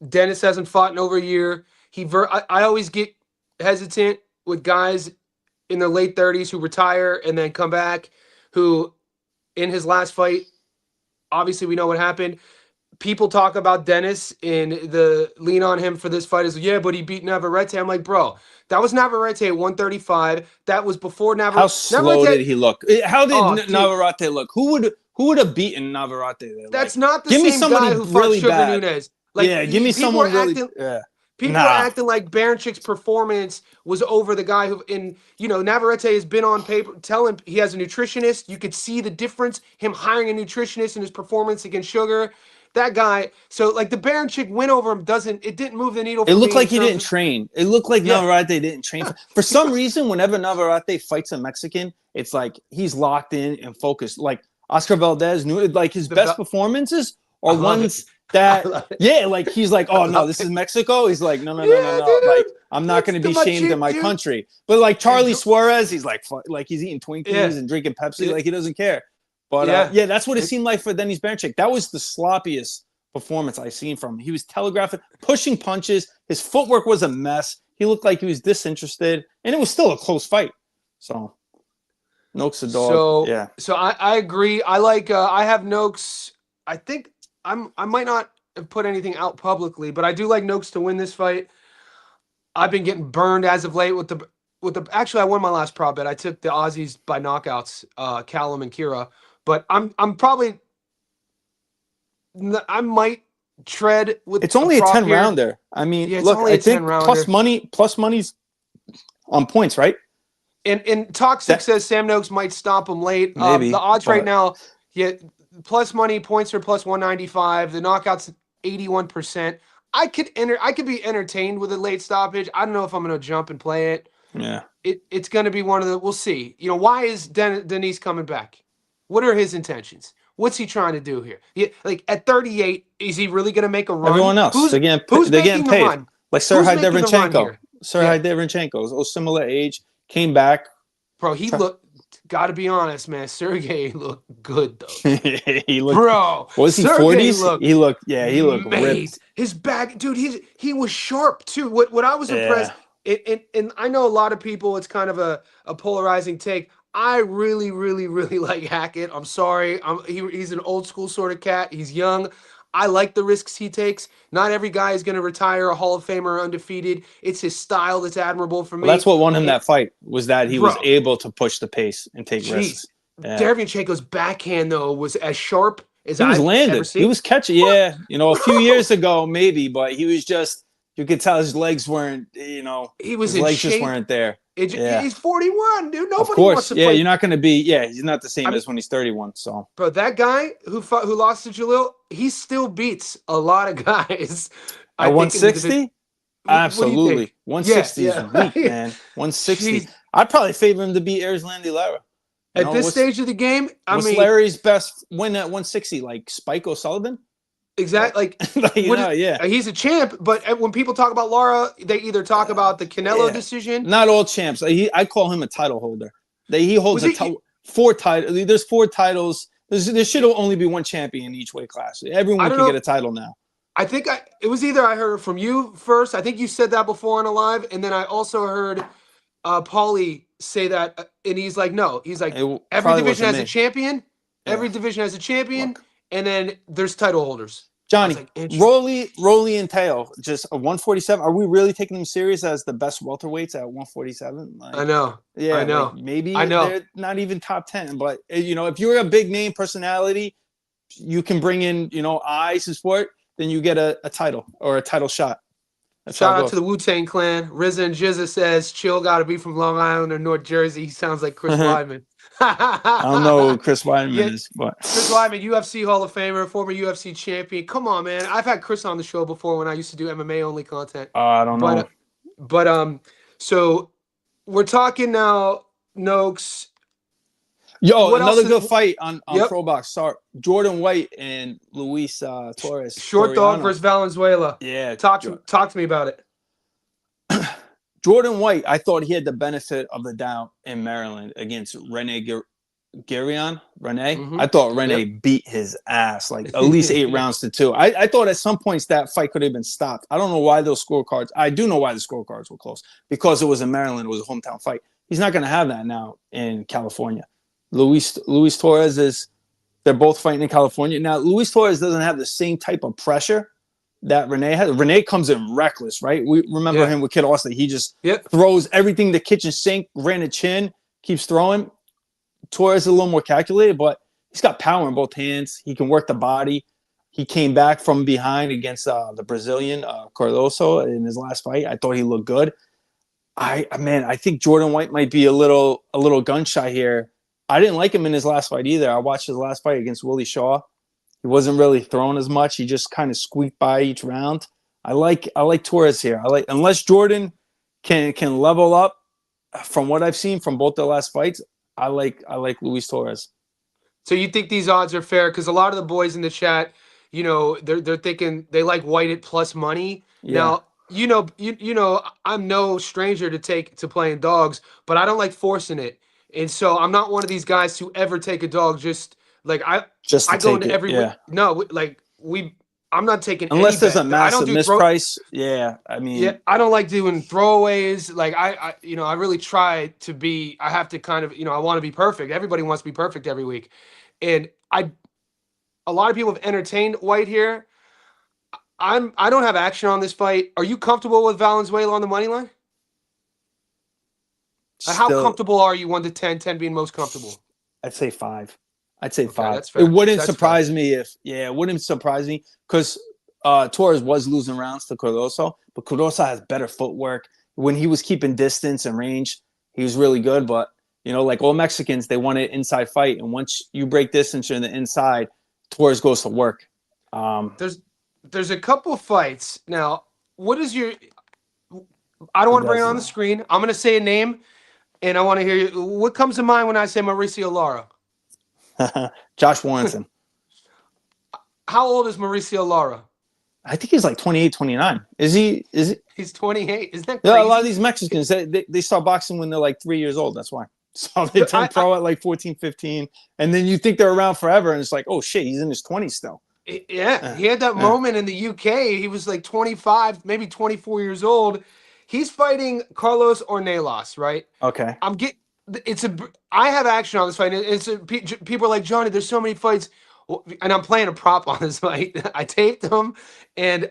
A: Dennis hasn't fought in over a year. I always get hesitant with guys in their late 30s who retire and then come back, who in his last fight, obviously we know what happened. People talk about Dennis and the lean on him for this fight is, yeah, but he beat Navarrete. I'm like, bro, that was Navarrete at 135. That was before Navarrete.
B: How slow did he look? How did Navarrete look? Who would have beaten Navarrete there?
A: That's not the same guy who fought
B: really
A: Sugar
B: bad.
A: Nunez.
B: Give me someone really.
A: People are acting like Baranchik's performance was over the guy Navarrete has been on paper. Tell him he has a nutritionist. You could see the difference. Him hiring a nutritionist in his performance against Sugar. That guy, so like the Baranchik win over him didn't move the needle for me.
B: It looked like he didn't train. It looked like Navarrete didn't train. For some reason, whenever Navarrete fights a Mexican, it's like he's locked in and focused. Like Oscar Valdez, like his best performances are ones that, like he's like, oh no, this is Mexico. He's like, no. Like I'm not going to be shamed in my country. But like Charlie Suarez, he's like he's eating Twinkies and drinking Pepsi. Like he doesn't care. But that's what it seemed like for Denis Baranchik. That was the sloppiest performance I've seen from him. He was telegraphing, pushing punches. His footwork was a mess. He looked like he was disinterested, and it was still a close fight. So, Noakes a dog.
A: So I agree. I like. I have Noakes. I think I might not have put anything out publicly, but I do like Noakes to win this fight. I've been getting burned as of late with the. Actually, I won my last prop bet. I took the Aussies by knockouts, Callum and Kira. But I might tread with.
B: It's only a 10-rounder. I mean, look, I think plus money's on points, right?
A: And Toxic says Sam Noakes might stop him late.
B: Maybe,
A: the odds right now, plus money points are plus 195. The knockouts 81%. I could be entertained with a late stoppage. I don't know if I'm going to jump and play it.
B: Yeah,
A: it's going to be one of the. We'll see. Why is Denise coming back? What are his intentions? What's he trying to do here? Like at 38, is he really going to make a run?
B: Everyone else,
A: who's
B: getting
A: making
B: paid.
A: The run?
B: Like Serhii Derevyanchenko. Serhii Derevyanchenko, similar age, came back.
A: Bro, he looked. Got to be honest, man. Sergey looked good though.
B: He looked.
A: Bro,
B: was he 40s? He looked. Yeah, he looked ripped.
A: His back, dude. He was sharp too. What I was impressed. And I know a lot of people. It's kind of a polarizing take. I really, really, really like Hackett. I'm sorry. He's an old school sort of cat. He's young. I like the risks he takes. Not every guy is going to retire a Hall of Famer undefeated. It's his style that's admirable for me.
B: Well, that's what won him that fight, was that he was
A: Bro,
B: able to push the pace and take risks. Yeah.
A: Derevyanchenko's backhand, though, was as sharp as
B: He was
A: I've
B: landing.
A: ever seen.
B: He was catching. Yeah. You know, a few years ago, maybe, but he was just, you could tell his legs weren't, you know,
A: He was
B: his
A: in
B: legs
A: shape.
B: just weren't there. Yeah.
A: He's 41, dude. Nobody
B: Of course.
A: wants to
B: Yeah,
A: play.
B: you're not going to be, he's not the same as when he's 31. So,
A: Bro, that guy who lost to Jalil, he still beats a lot of guys.
B: at 160? Absolutely. 160 is weak, man. 160. I'd probably favor him to beat Erislandy Lara.
A: At this stage of the game,
B: what's Larry's best win at 160? Like Spike O'Sullivan?
A: Exactly. He's a champ, but when people talk about Lara, they either talk about the Canelo decision.
B: Not all champs. I call him a title holder. He holds 4 titles. There's 4 titles. There should only be 1 champion in each weight class. Everyone can get a title now.
A: I think it was either I heard from you first. I think you said that before on a live, and then I also heard Paulie say that, and he's like, no, he's like, every division has a champion. Every division has a champion, and then there's title holders.
B: Johnny, Rolly and Teo, just a 147. Are we really taking them serious as the best welterweights at 147? Like,
A: I know.
B: Yeah,
A: I know.
B: Like maybe they're not even top 10. But, you know, if you're a big name personality, you can bring in, you know, eyes to sport, then you get a title or a title shot.
A: Shout out to the Wu-Tang Clan. RZA and Jizza says, Chill got to be from Long Island or North Jersey. He sounds like Chris Weidman.
B: I don't know who Chris Weidman is, but
A: Chris Weidman, UFC Hall of Famer, former UFC champion. Come on, man. I've had Chris on the show before when I used to do MMA only content.
B: I don't know.
A: But so we're talking now, Noakes.
B: Yo, another good fight on ProBox. Sorry, Jordan White and Luis Torres.
A: Short dog versus Valenzuela.
B: Yeah,
A: talk to me about it.
B: Jordan White, I thought he had the benefit of the doubt in Maryland against Rene Guerrion. I thought Rene beat his ass, like at least 8 rounds to 2. I thought at some points that fight could have been stopped. I don't know why those scorecards. I do know why the scorecards were close, because it was in Maryland. It was a hometown fight. He's not going to have that now in California. Luis Torres they're both fighting in California. Now, Luis Torres doesn't have the same type of pressure that Rene has. Rene comes in reckless, right? We remember him with Kid Austin. He just throws everything to kitchen sink, ran a chin, keeps throwing. Torres is a little more calculated, but he's got power in both hands. He can work the body. He came back from behind against the Brazilian Cardoso in his last fight. I thought he looked good. I think Jordan White might be a little gun shy here. I didn't like him in his last fight either. I watched his last fight against Willie Shaw. He wasn't really throwing as much. He just kind of squeaked by each round. I like Torres here. Unless Jordan can level up from what I've seen from both the last fights. I like Luis Torres.
A: So you think these odds are fair? Because a lot of the boys in the chat, you know, they're thinking they like White at plus money. Yeah. Now, you know, I'm no stranger to playing dogs, but I don't like forcing it. And so I'm not one of these guys to ever take a dog just like I go into every no, like I'm not taking
B: unless there's a massive misprice.
A: I don't like doing throwaways. Like I really try to be. I have to kind of I want to be perfect. Everybody wants to be perfect every week, and a lot of people have entertained White here. I don't have action on this fight. Are you comfortable with Valenzuela on the money line? How comfortable are you 1 to 10, 10 being most comfortable?
B: I'd say 5. That's fair. It wouldn't surprise me it wouldn't surprise me because Torres was losing rounds to Cardoso, but Cardoso has better footwork. When he was keeping distance and range, he was really good. But, you know, like all Mexicans, they want an inside fight. And once you break distance, you're in the inside, Torres goes to work.
A: There's a couple of fights. Now, what is your – I don't want to bring it on the screen. I'm going to say a name. And I want to hear you. What comes to mind when I say Mauricio Lara?
B: Josh Warrington.
A: How old is Mauricio Lara?
B: I think he's like 28, 29. Is he?
A: He's 28. Isn't that crazy?
B: Yeah, a lot of these Mexicans, they start boxing when they're like 3 years old. That's why. So they turn pro at like 14, 15. And then you think they're around forever. And it's like, oh, shit, he's in his 20s still.
A: Yeah. He had that moment in the UK. He was like 25, maybe 24 years old. He's fighting Carlos Ornelas, right?
B: Okay.
A: I have action on this fight. People are like, Johnny, there's so many fights. and I'm playing a prop on this fight. I taped him, and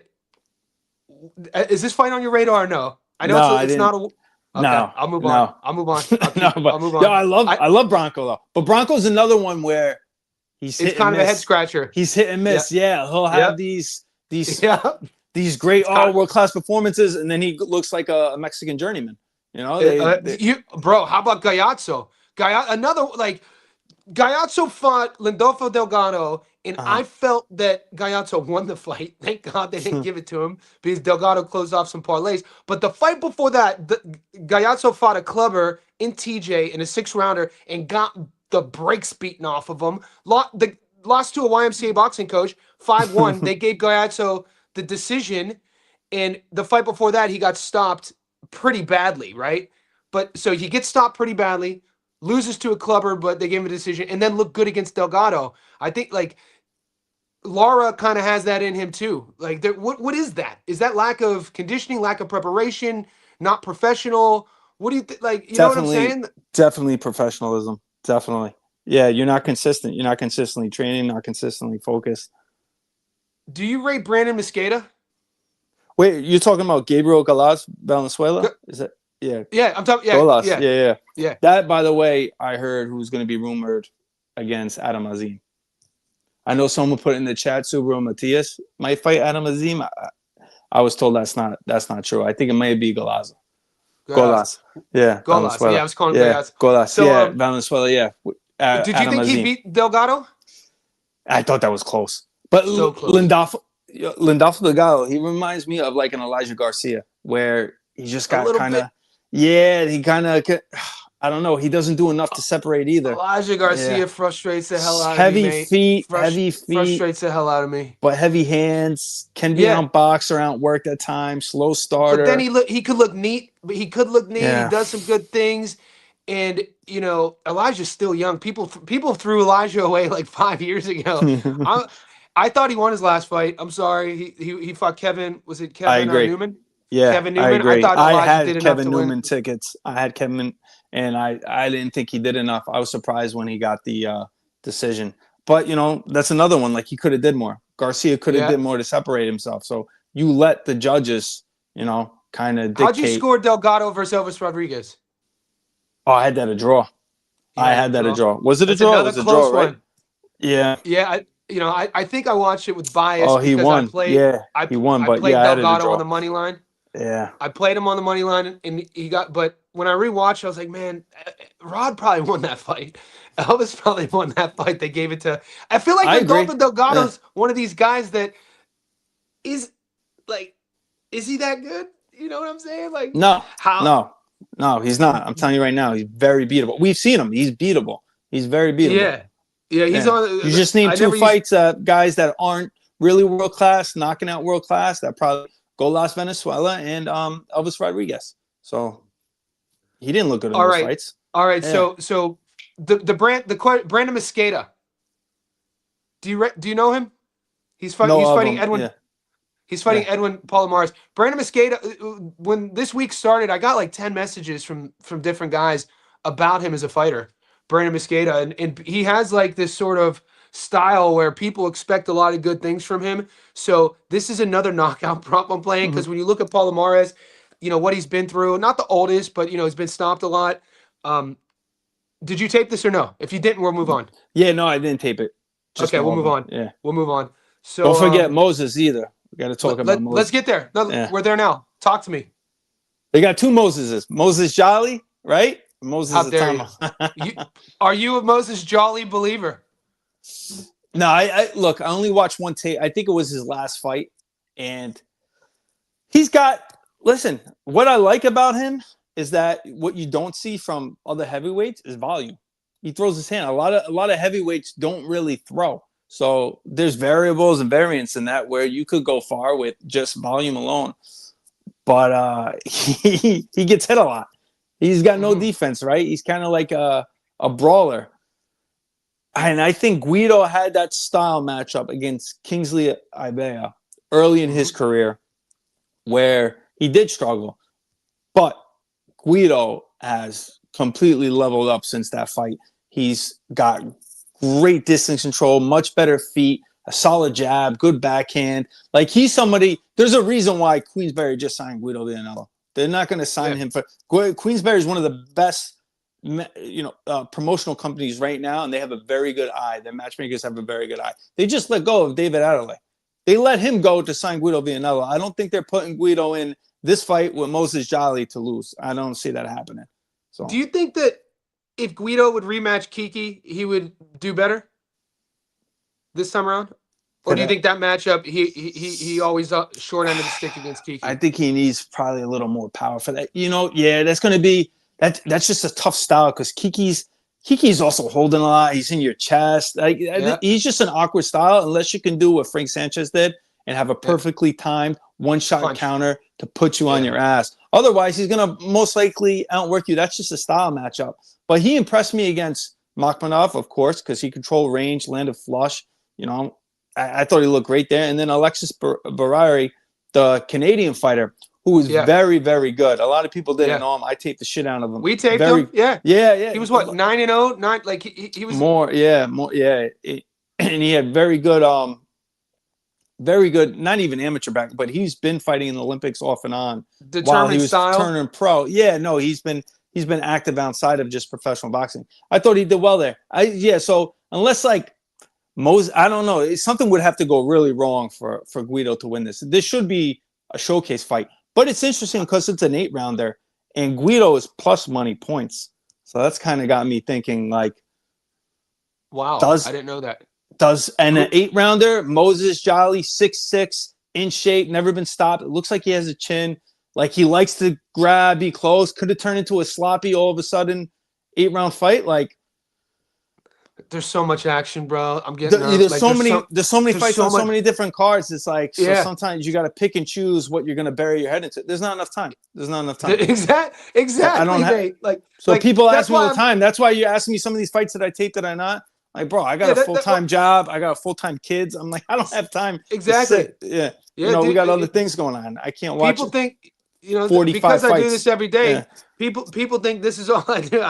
A: is this fight on your radar or no? I know
B: No, I
A: it's
B: didn't.
A: not a. Okay,
B: No,
A: I'll move on.
B: no,
A: I'll move on.
B: no.
A: I'll
B: But
A: move
B: yo,
A: on.
B: I love Bronco though. But Bronco's another one where he's
A: It's
B: hit and
A: kind of a head
B: miss.
A: scratcher.
B: He's hit and
A: Yeah.
B: miss. Yeah, he'll have
A: Yeah.
B: these
A: Yeah.
B: these great
A: It's kind
B: world class performances, and then he looks like a Mexican journeyman. You know,
A: bro. How about Gallazzo? Another like Gallazzo fought Lindolfo Delgado, and
B: uh,
A: I felt that Gallazzo won the fight. Thank God they didn't give it to him because Delgado closed off some parlays. But the fight before that, Gallazzo fought a clubber in TJ in a 6-rounder and got the brakes beaten off of him. Lost to a YMCA boxing coach, 5-1. They gave Gallazzo the decision, and the fight before that, he got stopped pretty badly, right? But so he gets stopped pretty badly, loses to a clubber, but they gave him a decision, and then looked good against Delgado. I think like Lara kind of has that in him too. Like, what is that? Is that lack of conditioning, lack of preparation, not professional? What do you like? You know what I'm saying?
B: definitely professionalism. Definitely. Yeah, you're not consistent. You're not consistently training, not consistently focused.
A: Do you rate Brandon Mosqueda?
B: Wait, you're talking about Gabriel Galaz Valenzuela?
A: Go-
B: Is that yeah?
A: Yeah, I'm talking. Yeah,
B: Golas,
A: yeah,
B: yeah.
A: yeah.
B: That, by the way, I heard who's going to be rumored against Adam Azim. I know someone put in the chat Subaru Matias might fight Adam Azim. I was told that's not true. I think it may be Golazo. Golas. Yeah,
A: Golas. Yeah, I
B: Valenzuela.
A: was calling
B: Yeah,
A: Golas.
B: Golas.
A: So,
B: Yeah, Valenzuela. Yeah,
A: did you
B: Adam
A: think he
B: Azim.
A: beat Delgado?
B: I thought that was close, but
A: So close.
B: Lindolfo Delgado, he reminds me of like an Elijah Garcia, where he just got kind of, yeah, he kind of, I don't know, he doesn't do enough to separate either.
A: Elijah Garcia frustrates the hell out of
B: heavy
A: me, mate.
B: Heavy feet,
A: frustrates the hell out of me.
B: but heavy hands, can be outboxed or outworked at times. Slow starter.
A: But then he could look neat. He could look neat.
B: Yeah.
A: He does some good things. And you know, Elijah's still young. People threw Elijah away like 5 years ago. I thought he won his last fight. I'm sorry. He fought Kevin. Was it Kevin
B: Newman?
A: Yeah, Kevin Newman.
B: I agree.
A: I thought Elijah did enough
B: Kevin
A: to
B: Newman
A: win.
B: tickets. I had Kevin, and I didn't think he did enough. I was surprised when he got the decision. But you know, that's another one. Like he could have did more. Garcia could have did more to separate himself. So you let the judges, you know, kind of dictate.
A: How'd you score Delgado versus Elvis Rodriguez?
B: Oh, I had that a draw. I had that a draw. Was it a draw? It was a draw, right? Yeah.
A: Yeah. I think I watched it with bias.
B: Oh, he won. He won. But
A: played
B: yeah,
A: Delgado on the money line.
B: Yeah.
A: I played him on the money line, and he got. But when I rewatched, I was like, man, Rod probably won that fight. Elvis probably won that fight. They gave it to. I feel like Adolfo Delgado's one of these guys that is like, is he that good? You know what I'm saying? Like,
B: no, he's not. I'm telling you right now, he's very beatable. We've seen him. He's beatable. He's very beatable.
A: Yeah. He's on.
B: You just need two fights, guys that aren't really world class, knocking out world class. That probably Golas Venezuela and Elvis Rodriguez. So he didn't look good in those fights.
A: All right. Yeah. So the Brandon Mosqueda. Do you know him? He's fighting Edwin. Yeah. He's fighting Edwin Palomares. Brandon Mosqueda. When this week started, I got like 10 messages from different guys about him as a fighter. Brandon Mosqueda, and he has like this sort of style where people expect a lot of good things from him. So this is another knockout prop I'm playing because when you look at Palomares, you know what he's been through. Not the oldest, but you know he's been stopped a lot. Did you tape this or no? If you didn't, we'll move on.
B: Yeah, no, I didn't tape it.
A: Okay, we'll move on.
B: Yeah,
A: we'll move on. So
B: don't forget Moses either. We got to talk about Moses.
A: Let's get there. No, we're there now. Talk to me.
B: They got two Moseses. Moses Jolly, right? Moses
A: Itauma. Are you a Moses Jolly believer?
B: No, I look. I only watched one tape. I think it was his last fight, and he's got. Listen, what I like about him is that what you don't see from other heavyweights is volume. He throws his hand. A lot of heavyweights don't really throw. So there's variables and variants in that where you could go far with just volume alone. But he gets hit a lot. He's got no defense, right? He's kind of like a brawler. And I think Guido had that style matchup against Kingsley Ibea early in his career where he did struggle. But Guido has completely leveled up since that fight. He's got great distance control, much better feet, a solid jab, good backhand. Like he's somebody. There's a reason why Queensberry just signed Guido Vianello. They're not going to sign him for Queensberry is one of the best, promotional companies right now, and they have a very good eye. Their matchmakers have a very good eye. They just let go of David Adelaide. They let him go to sign Guido Vianello. I don't think they're putting Guido in this fight with Moses Jolly to lose. I don't see that happening. So,
A: do you think that if Guido would rematch Kiki, he would do better this time around? Or do you think that matchup, he always short end of the stick against Kiki?
B: I think he needs probably a little more power for that. That's going to be that's just a tough style because Kiki's also holding a lot. He's in your chest. He's just an awkward style unless you can do what Frank Sanchez did and have a perfectly timed one-shot counter to put you on your ass. Otherwise, he's going to most likely outwork you. That's just a style matchup. But he impressed me against Makhmadov, of course, because he controlled range, landed flush. I thought he looked great there. And then Alexis Barari, the Canadian fighter, who was very, very good. A lot of people didn't know him. I taped the shit out of him.
A: We taped him. Yeah.
B: Yeah.
A: He was what, 9-0? 9, like he was
B: more. And he had very good, not even amateur back, but he's been fighting in the Olympics off and on while he was turning pro. Yeah, no, he's been active outside of just professional boxing. I thought he did well there. So unless like Moses, I don't know, something would have to go really wrong for Guido to win this. This should be a showcase fight. But it's interesting because it's an 8-rounder, and Guido is plus money points. So that's kind of got me thinking, like,
A: wow, I didn't know that.
B: And an 8-rounder, Moses Jolly, 6'6", in shape, never been stopped. It looks like he has a chin. Like, he likes to grab, be close. Could have turned into a sloppy, all of a sudden, 8-round fight. Like,
A: there's so much action, bro. I'm getting
B: there's so many fights on so many different cards. It's like sometimes you got to pick and choose what you're going to bury your head into. There's not enough time.
A: Exactly.
B: I don't have, people ask me all the time. That's why you're asking me some of these fights that I taped that I not. Like, bro, I got a full-time job. I got full-time kids. I'm like, I don't have time.
A: Exactly.
B: Yeah. We got other things going on. I can't watch.
A: People think,
B: 45
A: because
B: fights.
A: I do this every day. Yeah. People think this is all I do.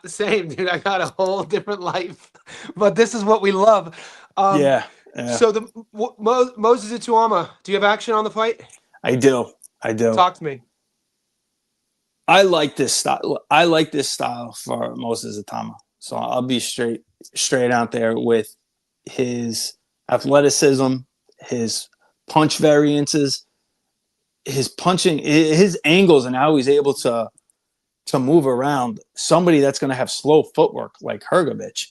A: Same, dude. I got a whole different life, but this is what we love. So the Moses Itauma, do you have action on the fight?
B: I do.
A: Talk to me.
B: I like this style for Moses Itauma. So I'll be straight out there with his athleticism, his punch variances, his punching, his angles, and how he's able to move around somebody that's going to have slow footwork like Hrgovic.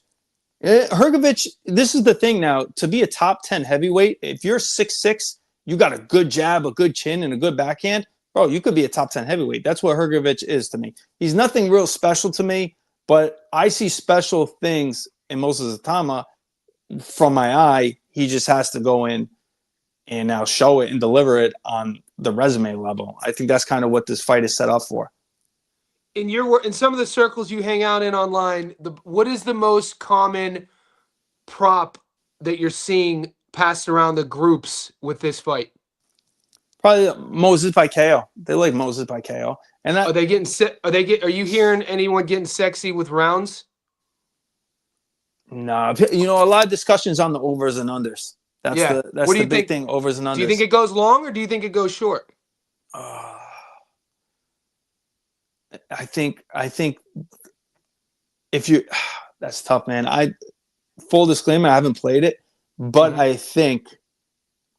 B: Hrgovic, this is the thing now, to be a top 10 heavyweight, if you're 6'6", you got a good jab, a good chin, and a good backhand, bro, you could be a top 10 heavyweight. That's what Hrgovic is to me. He's nothing real special to me, but I see special things in Moses Itauma from my eye. He just has to go in and now show it and deliver it on the resume level. I think that's kind of what this fight is set up for.
A: In some of the circles you hang out in online, what is the most common prop that you're seeing passed around the groups with this fight?
B: Probably Moses by KO. They like Moses by KO. And
A: are they getting? Are you hearing anyone getting sexy with rounds?
B: No, a lot of discussions on the overs and unders. That's the big thing. Overs and unders.
A: Do you think it goes long or do you think it goes short?
B: I think if you, that's tough, man. Full disclaimer, I haven't played it, but I think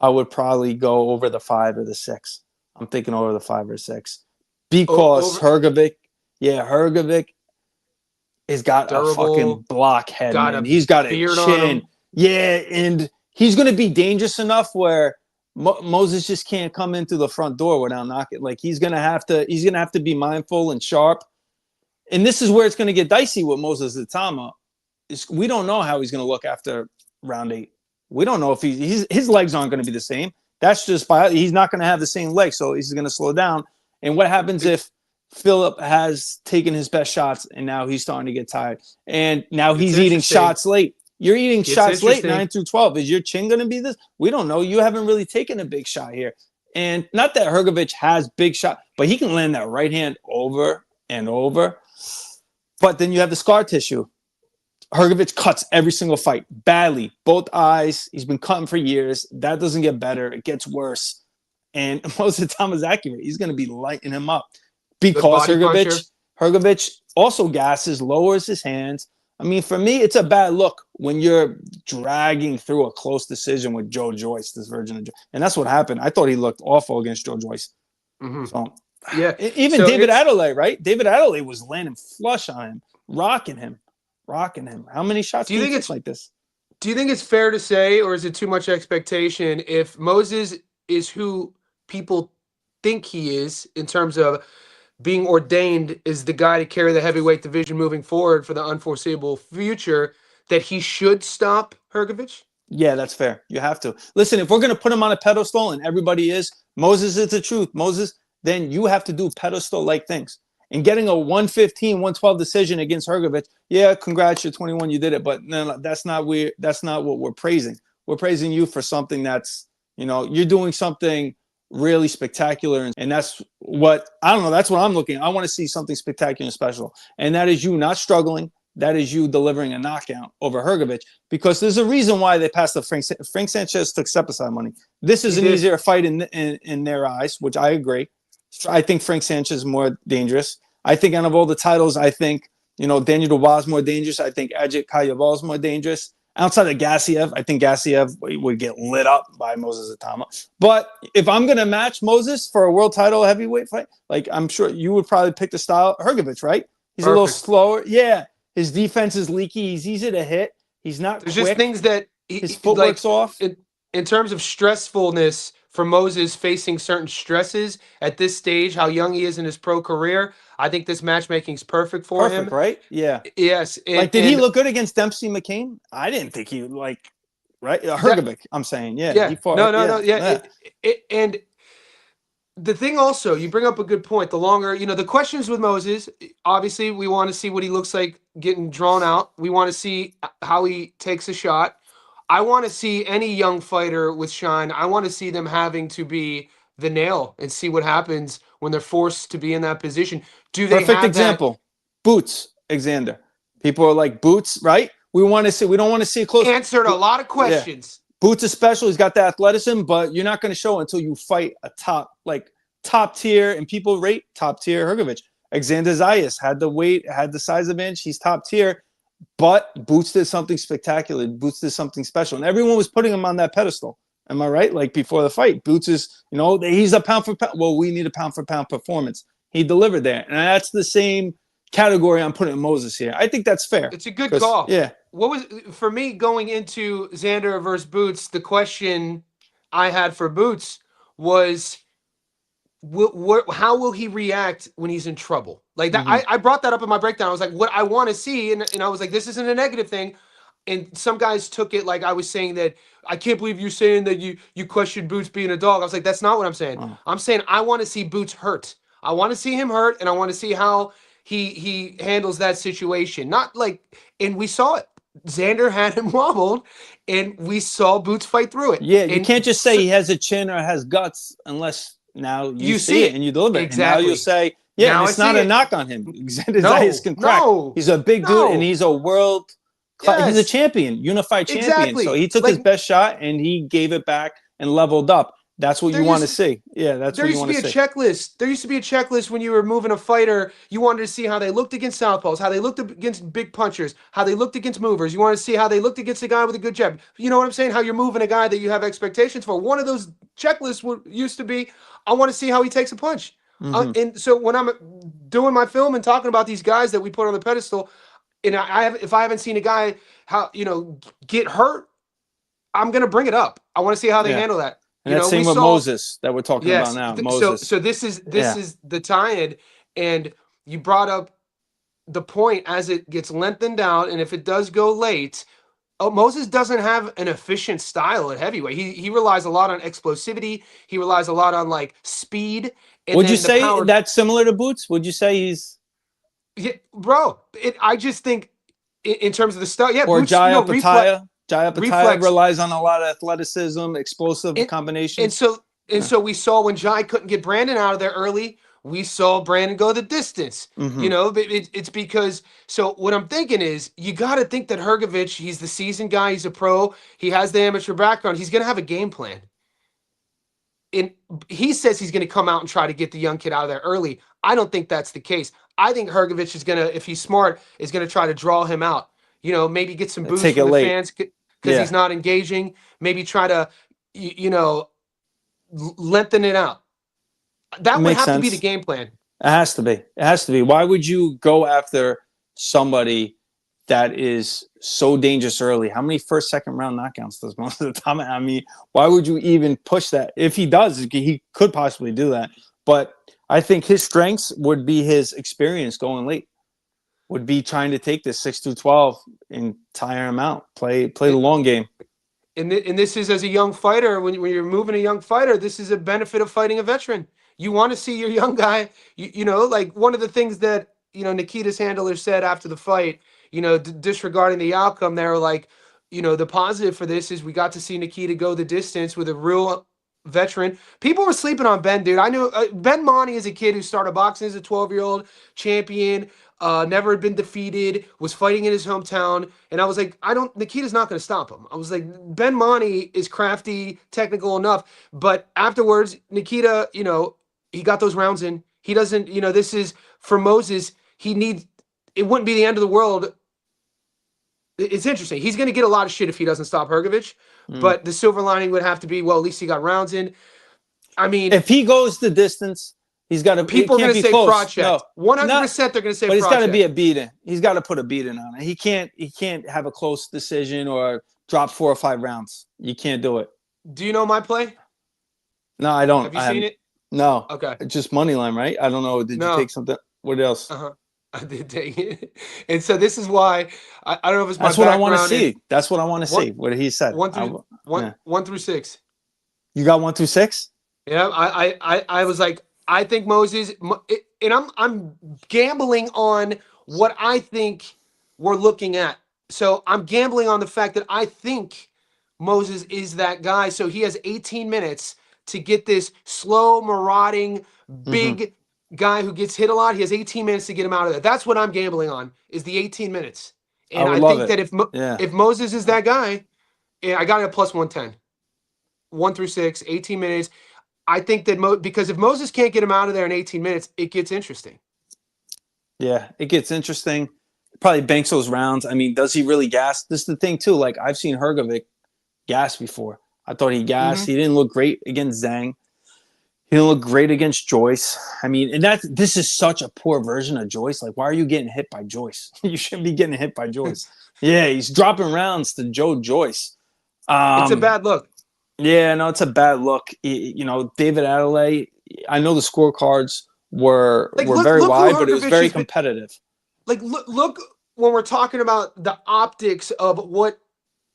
B: I would probably go over the 5 or the 6. I'm thinking over the 5 or 6 because Hrgovic has got a fucking block head, man. He's got a chin. Yeah, and he's going to be dangerous enough where Moses just can't come in through the front door without knocking. Like he's gonna have to be mindful and sharp. And this is where it's gonna get dicey with Moses Itauma. We don't know how he's gonna look after round 8. We don't know if his legs aren't gonna be the same. That's just he's not gonna have the same legs, so he's gonna slow down. And what happens if Filip has taken his best shots and now he's starting to get tired? And now he's eating shots late. You're eating shots late, 9 through 12. Is your chin going to be this? We don't know. You haven't really taken a big shot here. And not that Hrgovic has big shot, but he can land that right hand over and over. But then you have the scar tissue. Hrgovic cuts every single fight badly, both eyes. He's been cutting for years. That doesn't get better. It gets worse. And most of the time is accurate. He's going to be lighting him up because Hrgovic also gasses, lowers his hands. I mean, for me, it's a bad look when you're dragging through a close decision with Joe Joyce, this version of Joe. And that's what happened. I thought he looked awful against Joe Joyce.
A: Mm-hmm.
B: So,
A: yeah.
B: Even so David Adelaide, right? David Adelaide was landing flush on him, rocking him. How many shots do you think it's like this?
A: Do you think it's fair to say, or is it too much expectation, if Moses is who people think he is in terms of being ordained as the guy to carry the heavyweight division moving forward for the unforeseeable future, that he should stop Hrgovic?
B: Yeah, that's fair. You have to. Listen, if we're going to put him on a pedestal, and everybody is, Moses is the truth, Moses, then you have to do pedestal-like things. And getting a 115, 112 decision against Hrgovic, yeah, congrats, you're 21, you did it. But no, that's not what we're praising. We're praising you for something that's, you're doing something really spectacular. And that's what, I don't know, that's what I'm looking at. I want to see something spectacular and special. And that is you not struggling. That is you delivering a knockout over Hrgovic, because there's a reason why they passed the Frank Sanchez took step-aside money. This is an easier fight in their eyes, which I agree. I think Frank Sanchez is more dangerous. I think out of all the titles, I think, Daniel Dubois is more dangerous. I think Ajit Kayaval is more dangerous. Outside of Gassiev, I think Gassiev would get lit up by Moses Itauma. But if I'm going to match Moses for a world title heavyweight fight, like I'm sure you would probably pick the style Hrgovic, right? He's a little slower. Yeah. His defense is leaky. He's easy to hit. He's not quick.
A: There's just things that
B: his footwork's off.
A: In terms of stressfulness for Moses facing certain stresses at this stage, how young he is in his pro career, I think this matchmaking is perfect for him.
B: Right? Yeah.
A: Yes.
B: Did he look good against Dempsey McCain? I didn't think he right? Hrgovic, I'm saying. Yeah.
A: Yeah.
B: He fought,
A: no. Yeah. And the thing also, you bring up a good point. The longer, the questions with Moses, obviously we want to see what he looks like getting drawn out. We want to see how he takes a shot. I want to see any young fighter with shine. I want to see them having to be the nail and see what happens when they're forced to be in that position. Do they
B: Perfect example. Boots, Alexander. People are like, Boots, right? We don't want to see it close.
A: Answered a lot of questions.
B: Yeah. Boots is special. He's got the athleticism, but you're not going to show it until you fight a top tier, and people rate top tier Hrgovic. Alexander Zayas had the weight, had the size advantage. He's top tier, but Boots did something spectacular. Boots did something special, and everyone was putting him on that pedestal. Am I right? Like before the fight, Boots is, he's a pound for pound. Well, we need a pound for pound performance. He delivered there, and that's the same category I'm putting Moses here. I think that's fair.
A: It's a good call.
B: Yeah.
A: What was for me going into Xander versus Boots? The question I had for Boots was, how will he react when he's in trouble? Like that, I brought that up in my breakdown. I was like, what I want to see, and I was like, this isn't a negative thing. And some guys took it like I was saying that I can't believe you're saying that you questioned Boots being a dog. I was like, that's not what I'm saying. I'm saying I want to see Boots hurt. I want to see him hurt, and I want to see how he handles that situation. Not like, and we saw it. Xander had him wobbled, and we saw Boots fight through it.
B: Yeah, you can't just say he has a chin or has guts unless now you see it and you deliver it.
A: Exactly.
B: And now you'll say, yeah, it's not a knock on him. Xander Zayas can crack. He's a big dude, and he's a world class. He's a champion, unified champion.
A: Exactly.
B: So he took his best shot, and he gave it back and leveled up. That's what you want to see. Yeah, that's what you want to see.
A: There used to be a checklist. There used to be a checklist when you were moving a fighter. You wanted to see how they looked against southpaws, how they looked against big punchers, how they looked against movers. You want to see how they looked against a guy with a good jab. You know what I'm saying? How you're moving a guy that you have expectations for. One of those checklists used to be, I want to see how he takes a punch. And so when I'm doing my film and talking about these guys that we put on the pedestal, and if I haven't seen a guy get hurt, I'm gonna bring it up. I want to see how they handle that.
B: And that's same with Moses that we're talking about now. Moses.
A: So this is the tie-in, and you brought up the point as it gets lengthened out, and if it does go late, Moses doesn't have an efficient style at heavyweight. He relies a lot on explosivity. He relies a lot on speed. And
B: would you say that's similar to Boots? Would you say he's?
A: Yeah, bro. I just think in terms of the style, yeah.
B: Or
A: Boots,
B: Jaya Pataya. Jaya Pataya relies on a lot of athleticism, explosive combinations.
A: And so we saw when Jai couldn't get Brandon out of there early, we saw Brandon go the distance.
B: Mm-hmm.
A: It's because, so what I'm thinking is, you got to think that Hrgovic, he's the seasoned guy, he's a pro, he has the amateur background, he's going to have a game plan. And he says he's going to come out and try to get the young kid out of there early. I don't think that's the case. I think Hrgovic is going to, if he's smart, is going to try to draw him out. Maybe get some boost
B: Take it
A: from the
B: late.
A: fans because
B: Yeah.
A: he's not engaging. Maybe try to, lengthen it out. That would have to be the game plan.
B: It has to be. It has to be. Why would you go after somebody that is so dangerous early? How many first, second round knockouts does most of the time? I mean, why would you even push that? If he does, he could possibly do that. But I think his strengths would be his experience going late. Would be trying to take this 6-12 and tire him out. Play the long game.
A: And this is, as a young fighter, when you're moving a young fighter, this is a benefit of fighting a veteran. You want to see your young guy, like one of the things that, Nikita's handler said after the fight, disregarding the outcome, they were like, the positive for this is we got to see Nikita go the distance with a real veteran. People were sleeping on Ben, dude. I knew Ben Monty is a kid who started boxing as a 12-year-old champion, never had been defeated, was fighting in his hometown. And I was like, Nikita's not going to stop him. I was like, Ben Monty is crafty, technical enough. But afterwards, Nikita, he got those rounds in. He doesn't, this is for Moses. It wouldn't be the end of the world. It's interesting. He's going to get a lot of shit if he doesn't stop Hrgovic. But the silver lining would have to be, well, at least he got rounds in. I mean,
B: if he goes the distance, he's got to.
A: People are going to say fraud check. No, 100%. They're going to say.
B: But
A: he's
B: got to be a beating. He's got to put a beating on it. He can't have a close decision or drop 4 or 5 rounds. You can't do it.
A: Do you know my play?
B: No, I don't.
A: Have you seen it?
B: No.
A: Okay.
B: Just money line, right? I don't know. Did you take something? What else?
A: I did take it. And so this is why I don't know if it's my.
B: That's what I want to see. That's what I want to see. What he said.
A: 1 through 6.
B: You got 1 through 6?
A: Yeah, I was like, I think Moses, and I'm gambling on what I think we're looking at. So I'm gambling on the fact that I think Moses is that guy. So he has 18 minutes to get this slow, marauding, big guy who gets hit a lot. He has 18 minutes to get him out of there. That's what I'm gambling on, is the 18 minutes. And I think that if Moses is that guy, I got it at plus 110. 1 through 6, 18 minutes. I think that because if Moses can't get him out of there in 18 minutes, it gets interesting.
B: Yeah, it gets interesting. Probably banks those rounds. I mean, does he really gas? This is the thing, too. Like, I've seen Hrgovic gas before. I thought he gassed. He didn't look great against Zhang. He didn't look great against Joyce. I mean, and this is such a poor version of Joyce. Like, why are you getting hit by Joyce? You shouldn't be getting hit by Joyce. Yeah, he's dropping rounds to Joe Joyce.
A: It's a bad look.
B: Yeah, no, it's a bad look. David Adelaide, I know the scorecards were very wide, but it was very competitive.
A: Like, look when we're talking about the optics of what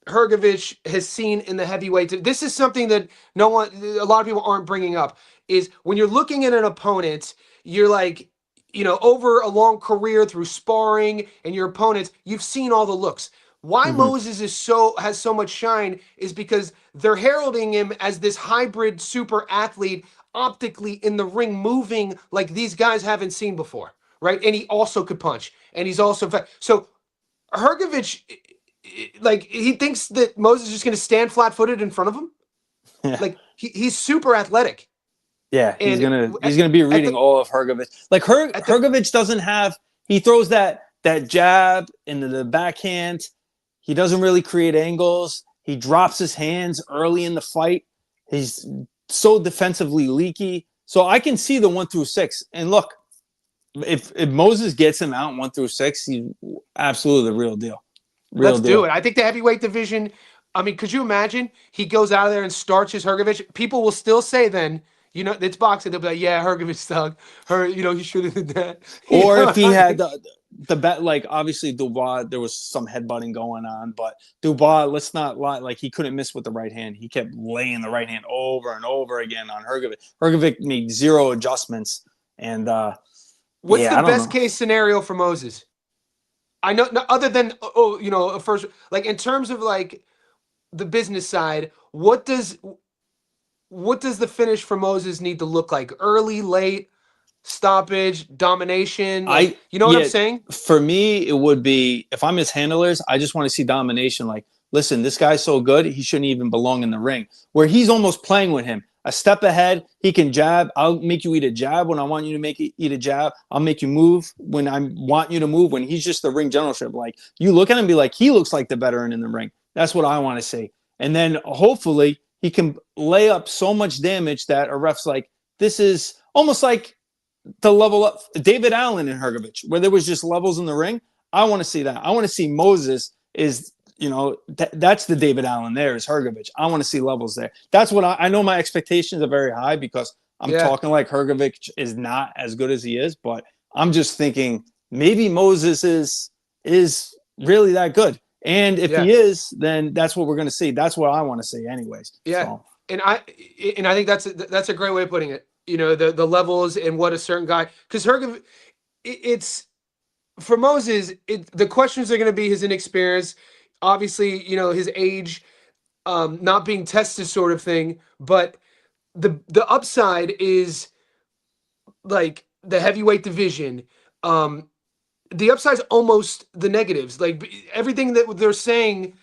A: Hrgovic has seen in the heavyweight. This is something that a lot of people aren't bringing up, is when you're looking at an opponent, you're like, over a long career through sparring and your opponents, you've seen all the looks. Why Moses has so much shine is because they're heralding him as this hybrid super athlete, optically in the ring, moving like these guys haven't seen before, right? And he also could punch, and he's also so Hrgovic, like, he thinks that Moses is just going to stand flat-footed in front of him.
B: Yeah.
A: Like, he's super athletic.
B: Yeah, he's gonna be reading all of Hrgovic. Like, Hrgovic doesn't have. He throws that jab into the backhand. He doesn't really create angles. He drops his hands early in the fight. He's so defensively leaky. So I can see the 1 through 6. And look, if Moses gets him out 1 through 6, he's absolutely the real deal.
A: Let's do it. I think the heavyweight division, I mean, could you imagine he goes out of there and starches Hrgovic? People will still say then, it's boxing. They'll be like, yeah, Hrgovic stunk. He should have did that.
B: Or if he had the bet, like, obviously Dubois, there was some headbutting going on, but Dubois, let's not lie, like, he couldn't miss with the right hand. He kept laying the right hand over and over again on Hrgovic. Hrgovic made 0 adjustments. And
A: what's the best case scenario for Moses? I know, other than first, like, in terms of like the business side, what does the finish for Moses need to look like? Early, late? stoppage, domination? Like,
B: I
A: you know what I'm
B: yeah,
A: saying?
B: for me it would be if I'm his handlers, I just want to see domination. Like, listen, this guy's so good, he shouldn't even belong in the ring. Where he's almost playing with him. A step ahead, he can jab. I'll make you eat a jab when I want you to eat a jab. I'll make you move when I want you to move. When he's just the ring generalship, like you look at him and be like, he looks like the veteran in the ring. That's what I want to see. And then hopefully he can lay up so much damage that a ref's like, this is almost like to level up David Allen and Hrgovic, where there was just levels in the ring. I want to see that. I want to see Moses is, that's the David Allen there is Hrgovic. I want to see levels there. That's what I know. My expectations are very high because I'm talking like Hrgovic is not as good as he is, but I'm just thinking maybe Moses is really that good. And if he is, then that's what we're going to see. That's what I want to see anyways.
A: Yeah.
B: So.
A: And I think that's a great way of putting it. The levels and what a certain guy, because Hrgovic, it's for Moses, the questions are going to be his inexperience, obviously, his age, not being tested sort of thing. But the upside is like the heavyweight division. The upside is almost the negatives. Like everything that they're saying,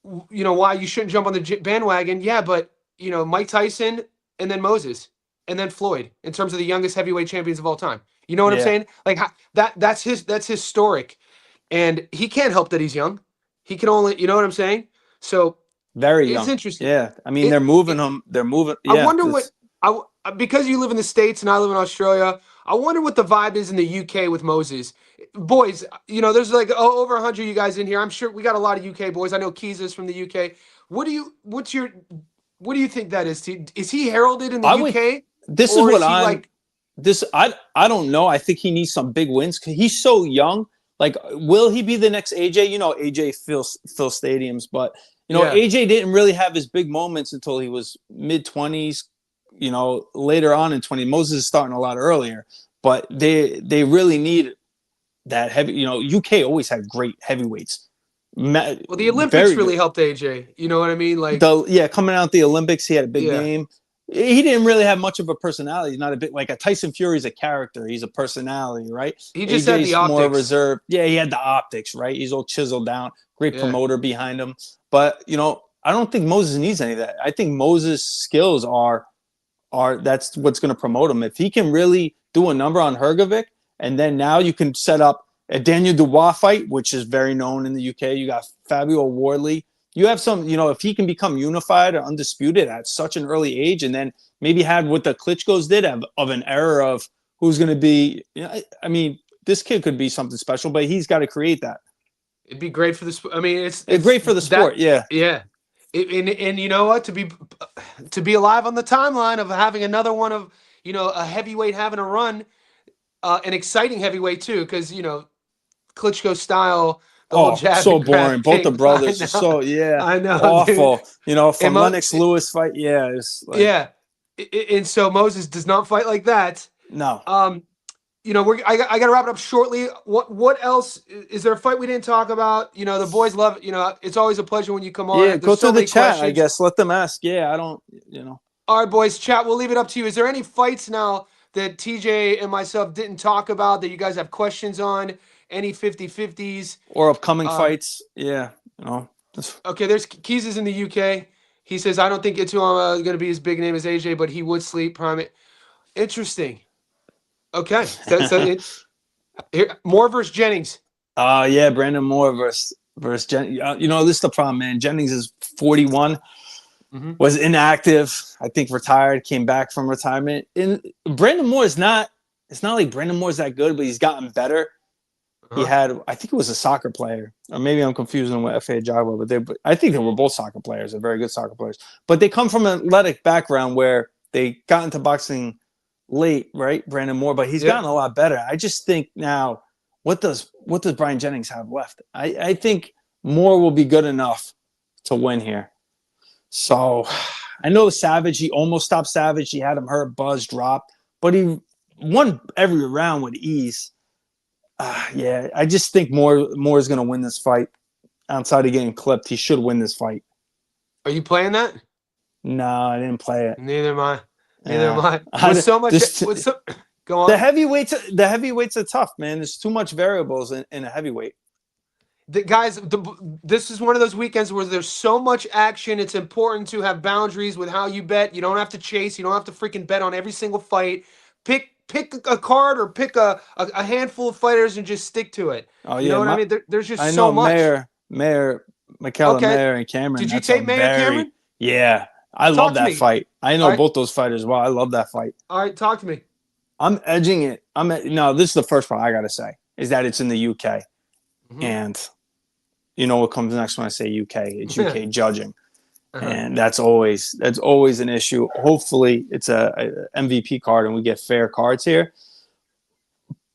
A: why you shouldn't jump on the bandwagon. Yeah, but Mike Tyson and then Moses and then Floyd in terms of the youngest heavyweight champions of all time. You know what I'm saying? Like that's historic, and he can't help that he's young. He can only, you know what I'm saying? So
B: Very
A: it's
B: young.
A: interesting.
B: Yeah. I mean, they're moving him. They're moving.
A: I
B: Yeah.
A: wonder because you live in the States and I live in Australia, I wonder what the vibe is in the UK with Moses. Boys, there's like over 100 of you guys in here. I'm sure we got a lot of UK boys. I know Keys is from the UK. What do you think that is? Is he heralded in the UK?
B: This is what I don't know. I think he needs some big wins because he's so young. Like, will he be the next AJ? AJ fills stadiums, but AJ didn't really have his big moments until he was mid-20s. Later on in 20, Moses is starting a lot earlier, but they really need that heavy. UK always had great heavyweights.
A: Well, the Olympics really helped AJ. You know what I mean? Like,
B: coming out the Olympics, he had a big name. He didn't really have much of a personality. He's not a bit like a Tyson Fury's a character. He's a personality, right?
A: He just had the optics.
B: More reserved. Yeah, he had the optics, right? He's all chiseled down. Great promoter behind him. But I don't think Moses needs any of that. I think Moses' skills are that's what's going to promote him. If he can really do a number on Hrgovic, and then now you can set up a Daniel Dubois fight, which is very known in the UK. You got Fabio Wardley. You have some, if he can become unified or undisputed at such an early age, and then maybe have what the Klitschko's did of an era of who's going to be, I mean, this kid could be something special, but he's got to create that.
A: It'd be great for the sport. I mean, it's
B: great for the sport. Yeah.
A: And you know what? To be alive on the timeline of having another one of, a heavyweight having a run, an exciting heavyweight too, because, Klitschko style. The whole jab
B: so boring. Both the brothers are so
A: I know,
B: awful. From Lennox Lewis fight, it's like,
A: and so Moses does not fight like that.
B: No.
A: I got to wrap it up shortly. What else is there? A fight we didn't talk about? The boys love. It's always a pleasure when you come on.
B: Yeah, go to the chat. Questions. I guess let them ask. Yeah, I don't.
A: All right, boys, chat. We'll leave it up to you. Is there any fights now that TJ and myself didn't talk about that you guys have questions on? Any 50-50s
B: or upcoming fights? Yeah,
A: Okay, there's Keys is in the UK. He says I don't think Itauma is going to be as big a name as AJ, but he would sleep prime it. Interesting. Okay, so Moore versus Jennings.
B: Yeah, Brandon Moore versus Jennings. This is the problem, man. Jennings is 41. Mm-hmm. Was inactive. I think retired. Came back from retirement. And Brandon Moore is not. It's not like Brandon Moore's that good, but he's gotten better. He had, I think it was a soccer player, or maybe I'm confusing them with F.A. Jaguar, but I think they were both soccer players. They're very good soccer players. But they come from an athletic background where they got into boxing late, right? Brandon Moore, but he's gotten a lot better. I just think now, what does Brian Jennings have left? I think Moore will be good enough to win here. So I know Savage, he almost stopped Savage. He had him hurt, buzz, dropped, but he won every round with ease. I just think Moore is going to win this fight. Outside of getting clipped, he should win this fight.
A: Are you playing that?
B: No, I didn't play it.
A: Neither am I. With so much, Go on.
B: The heavyweights are tough, man. There's too much variables in a heavyweight.
A: Guys, this is one of those weekends where there's so much action. It's important to have boundaries with how you bet. You don't have to chase. You don't have to freaking bet on every single fight. Pick a card or pick a handful of fighters and just stick to it.
B: Oh
A: You
B: yeah,
A: know what I mean? There's just
B: I
A: so
B: know
A: much.
B: Michaela
A: Okay.
B: Mayer and Cameron.
A: Did you
B: That's a
A: take Mayer Cameron?
B: yeah. I
A: Talk
B: love
A: to
B: that
A: me.
B: fight. I know both those fighters well. I love that fight.
A: All right, talk to me.
B: I'm edging it. No, this is the first part I gotta say is that it's in the UK, and you know what comes next when I say UK? It's UK judging, and that's always an issue. Hopefully, it's a MVP card and we get fair cards here.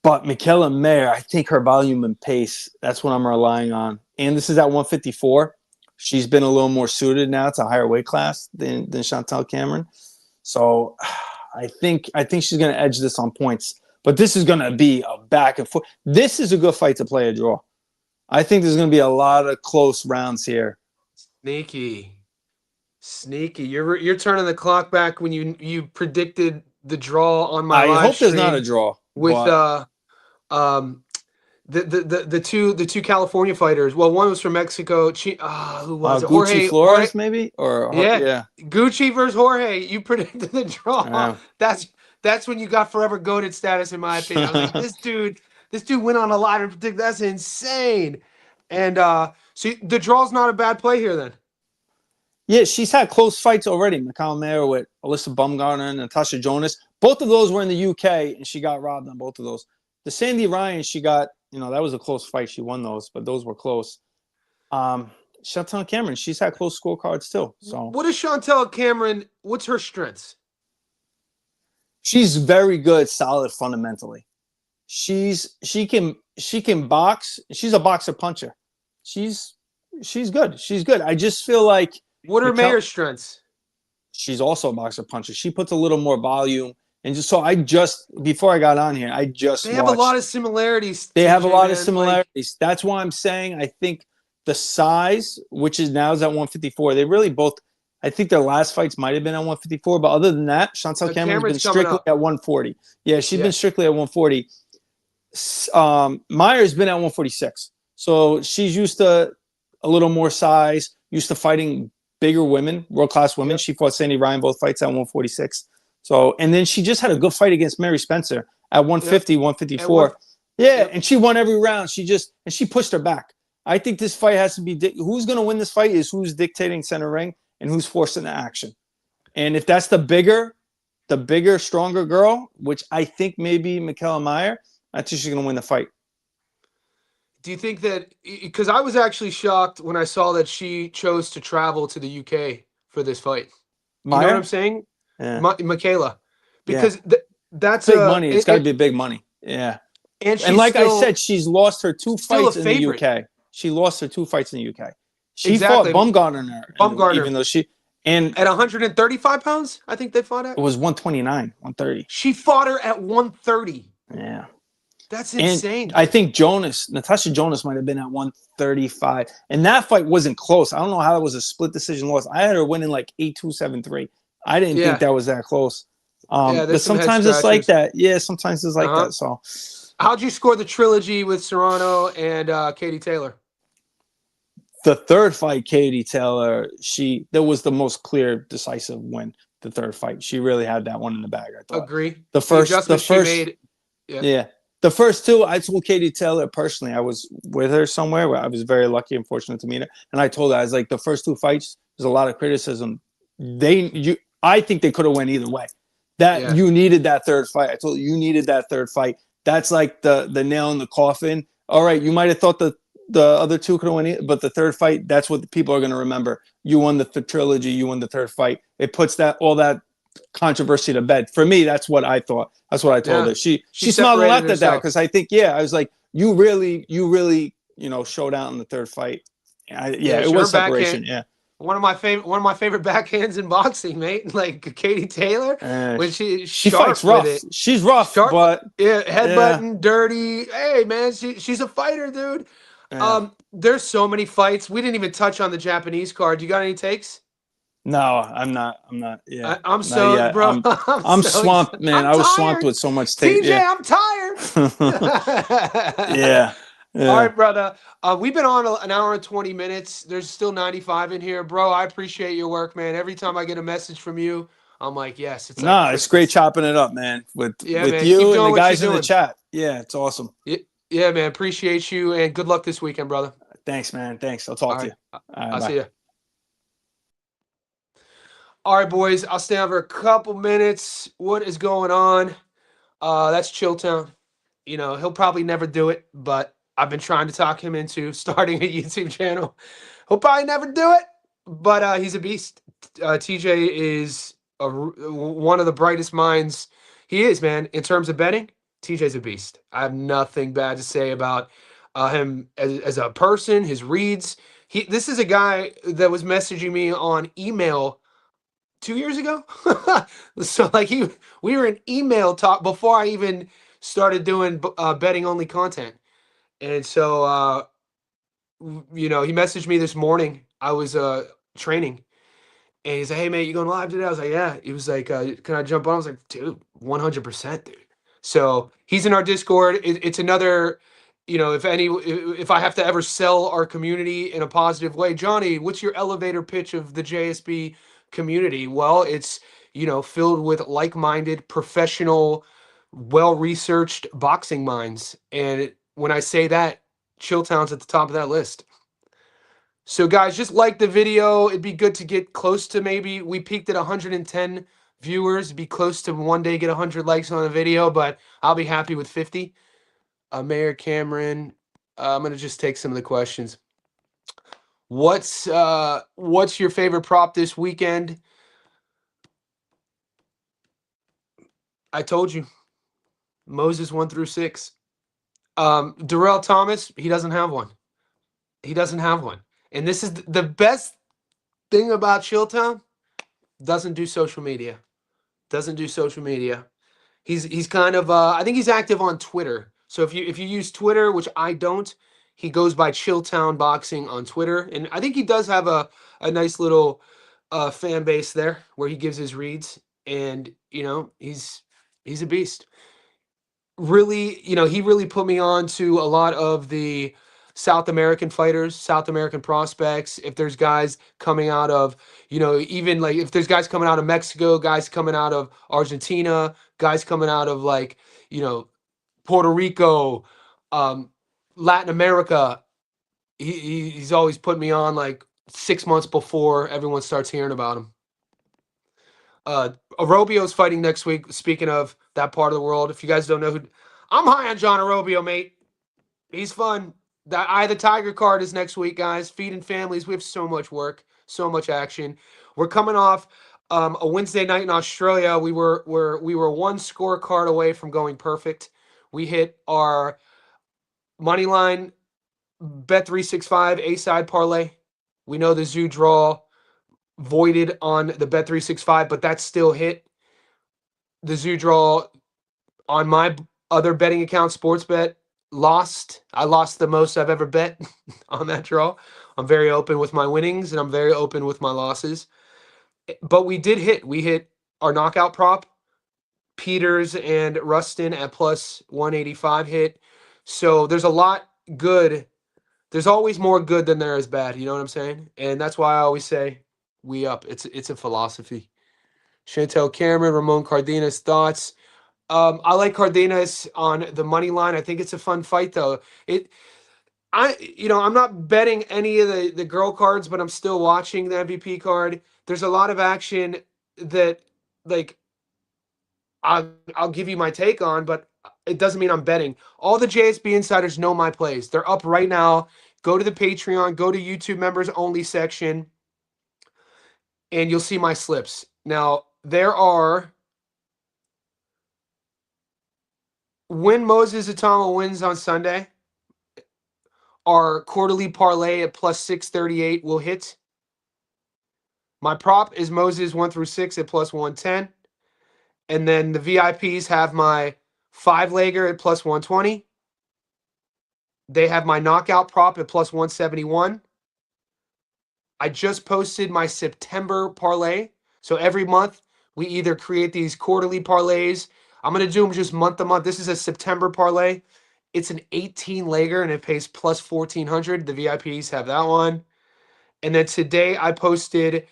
B: But Michaela Mayer, I think her volume and pace, that's what I'm relying on. And this is at 154. She's been a little more suited now. It's a higher weight class than Chantel Cameron. So I think she's going to edge this on points. But this is going to be a back and forth. This is a good fight to play a draw. I think there's going to be a lot of close rounds here.
A: Sneaky. You're turning the clock back when you predicted the draw on my live
B: I hope
A: stream
B: there's not a draw
A: with the two California fighters. Well, one was from Mexico. Who was it?
B: Gucci Flores, maybe, or
A: yeah, Gucci versus Jorge. You predicted the draw.
B: Yeah.
A: That's when you got forever goated status, in my opinion. I was like, this dude went on a line and predict. That's insane. And so the draw's not a bad play here, then.
B: Yeah, she's had close fights already. Michaela Mayer with Alyssa Baumgartner and Natasha Jonas. Both of those were in the UK, and she got robbed on both of those. The Sandy Ryan, she got, that was a close fight. She won those, but those were close. Chantel Cameron, she's had close scorecards too. So
A: what is Chantel Cameron? What's her strengths?
B: She's very good, solid fundamentally. She can box. She's a boxer puncher. She's good. She's good. I just feel like
A: what are Mayer's strengths?
B: She's also a boxer puncher. She puts a little more volume. And before I got on here, they
A: have a lot of similarities.
B: They have a lot of similarities. That's why I'm saying I think the size, which is now is at 154, they really both, I think their last fights might have been at 154, but other than that, Chantel Cameron's been strictly at 140. Yeah, she's been strictly at 140. Mayer's been at 146. So she's used to a little more size, used to fighting bigger women, world-class women. Yep. She fought Sandy Ryan both fights at 146. So, and then she just had a good fight against Mary Spencer at 150, 154. Yeah, and she won every round. She pushed her back. I think this fight has to be who's going to win this fight is who's dictating center ring and who's forcing the action. And if that's the bigger, stronger girl, which I think maybe Michaela Mayer, I think she's going to win the fight.
A: Do you think that, because I was actually shocked when I saw that she chose to travel to the UK for this fight. You know what I'm saying?
B: Yeah.
A: Michaela, because that's
B: big money. It's got to be big money. Yeah. And like I said, she's lost her two fights in the UK. She lost her two fights in the UK. She fought Baumgartner, even though at
A: 135 pounds, I think they fought at.
B: It was 129, 130.
A: She fought her at 130.
B: Yeah.
A: That's insane.
B: And I think Natasha Jonas might have been at 135. And that fight wasn't close. I don't know how that was a split decision loss. I had her winning like 8-2, 7-3. I didn't think that was that close. But sometimes it's like that. Yeah, sometimes it's like that. So,
A: how'd you score the trilogy with Serrano and Katie Taylor?
B: The third fight, Katie Taylor, that was the most clear, decisive win. The third fight, she really had that one in the bag. I thought.
A: Agree.
B: The first,
A: she made,
B: the first two, I told Katie Taylor personally. I was with her somewhere where I was very lucky and fortunate to meet her, and I told her, I was like, the first two fights, there's a lot of criticism. I think they could have went either way. You needed that third fight. I told you needed that third fight. That's like the nail in the coffin. All right, you might have thought the other two could have won, but the third fight, that's what the people are going to remember. You won the trilogy. You won the third fight. It puts all that controversy to bed. For me, that's what I thought. That's what I told her. She smiled and laughed at that because I think, I was like, you really, showed out in the third fight. It was separation. Yeah.
A: One of my favorite backhands in boxing, mate. Like Katie Taylor, when she
B: fights rough. She's rough, but
A: headbutting, dirty. Hey, man, she's a fighter, dude. Yeah. There's so many fights. We didn't even touch on the Japanese card. You got any takes?
B: No, I'm not. I'm not. Yeah,
A: I'm
B: not
A: so,
B: yet.
A: bro.
B: I'm
A: So
B: swamped, man.
A: I'm
B: I was swamped
A: tired.
B: with so much tape.
A: TJ,
B: Yeah.
A: I'm tired.
B: Yeah.
A: All
B: Yeah.
A: right, brother. We've been on an hour and 20 minutes. There's still 95 in here, bro. I appreciate your work, man. Every time I get a message from you, I'm like, yes, it's like
B: No, it's great
A: Christmas.
B: chopping it up, man,
A: Yeah,
B: with
A: man. Keep
B: you and
A: doing
B: the
A: what you're
B: guys in the
A: doing.
B: chat. Yeah, it's awesome.
A: Yeah, man. Appreciate you and good luck this weekend, brother.
B: Thanks, man. Thanks. I'll talk
A: All
B: to
A: right.
B: you. All right,
A: I'll
B: bye.
A: see you. All right, boys. I'll stay on for a couple minutes. What is going on? That's Chilltown. You know, he'll probably never do it, but I've been trying to talk him into starting a YouTube channel. He'll probably never do it, but he's a beast. TJ is one of the brightest minds. He is, man. In terms of betting, TJ's a beast. I have nothing bad to say about him as a person, his reads. This is a guy that was messaging me on email 2 years ago. So like we were in email talk before I even started doing betting only content. And so you know, he messaged me this morning. I was training, and he's like, "Hey man, you going live today?" I was like, "Yeah." He was like, "Can I jump on?" I was like, "Dude, 100%, dude." So he's in our Discord. It's another, you know, if I have to ever sell our community in a positive way, Johnny, what's your elevator pitch of the JSB community? Well, it's, you know, filled with like-minded, professional, well-researched boxing minds, and when I say that, Chilltown's at the top of that list. So guys, just like the video. It'd be good to get close to, maybe we peaked at 110 viewers. It'd be close to one day get 100 likes on a video, but I'll be happy with 50. Mayor Cameron, I'm gonna just take some of the questions. What's your favorite prop this weekend? I told you, Moses 1 through 6. Darrell Thomas, he doesn't have one. He doesn't have one. And this is the best thing about Chilltown. Doesn't do social media. Doesn't do social media. He's kind of I think he's active on Twitter. So if you use Twitter, which I don't, he goes by Chilltown Boxing on Twitter, and I think he does have a nice little fan base there where he gives his reads, and you know he's a beast. Really, you know, he really put me on to a lot of the South American fighters, South American prospects. If there's guys coming out of, you know, even like if there's guys coming out of Mexico, guys coming out of Argentina, guys coming out of like, you know, Puerto Rico, um, Latin America, he's always put me on like 6 months before everyone starts hearing about him. Arobio's fighting next week. Speaking of that part of the world, if you guys don't know who, I'm high on John Arobio, mate. He's fun. That Eye of the Tiger card is next week, guys. Feeding families. We have so much work, so much action. We're coming off a Wednesday night in Australia. We were one scorecard away from going perfect. We hit our money line Bet365 A side parlay. We know the zoo draw voided on the Bet365, but that still hit. The zoo draw on my other betting account, Sportsbet, lost. I lost the most I've ever bet on that draw. I'm very open with my winnings and I'm very open with my losses. But we did hit. We hit our knockout prop. Peters and Rustin at plus 185 hit. So there's a lot good. There's always more good than there is bad. You know what I'm saying? And that's why I always say we up. It's a philosophy. Chantel Cameron, Ramon Cardenas, thoughts. I like Cardenas on the money line. I think it's a fun fight though. I'm not betting any of the girl cards, but I'm still watching the MVP card. There's a lot of action that like I'll give you my take on, but it doesn't mean I'm betting. All the JSB insiders know my plays. They're up right now. Go to the Patreon, go to YouTube members only section, and you'll see my slips. Now, there are, when Moses Itauma wins on Sunday, our quarterly parlay at plus 638 will hit. My prop is Moses 1 through 6 at plus 110. And then the VIPs have my 5-legger at plus 120. They have my knockout prop at plus 171. I just posted my September parlay. So every month we either create these quarterly parlays. I'm going to do them just month to month. This is a September parlay. It's an 18 legger and it pays plus 1400. The VIPs have that one. And then today I posted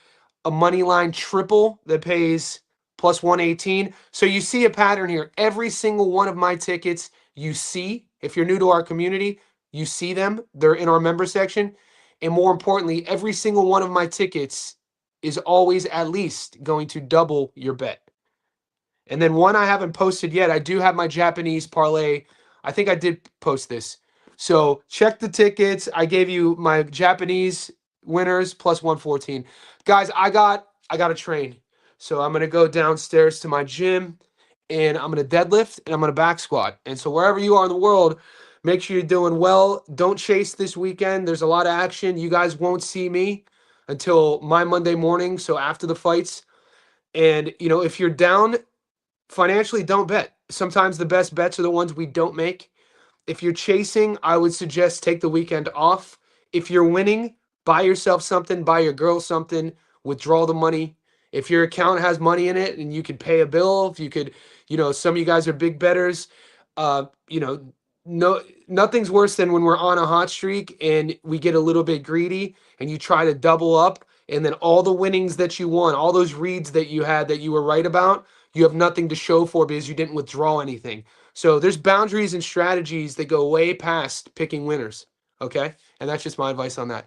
A: a money line triple that pays plus 118. So you see a pattern here. Every single one of my tickets you see, if you're new to our community, you see them. They're in our member section. And more importantly, every single one of my tickets is always at least going to double your bet. And then one I haven't posted yet. I do have my Japanese parlay. I think I did post this. So check the tickets. I gave you my Japanese winners plus 114. Guys, I got a train. So I'm going to go downstairs to my gym and I'm going to deadlift and I'm going to back squat. And so wherever you are in the world, make sure you're doing well. Don't chase this weekend. There's a lot of action. You guys won't see me until my Monday morning, so after the fights. And if you're down financially, don't bet. Sometimes the best bets are the ones we don't make. If you're chasing, I would suggest take the weekend off. If you're winning, buy yourself something, buy your girl something, withdraw the money. If your account has money in it and you could pay a bill, if you could, some of you guys are big bettors, no, nothing's worse than when we're on a hot streak and we get a little bit greedy and you try to double up and then all the winnings that you won, all those reads that you had that you were right about, you have nothing to show for because you didn't withdraw anything. So there's boundaries and strategies that go way past picking winners, okay? And that's just my advice on that.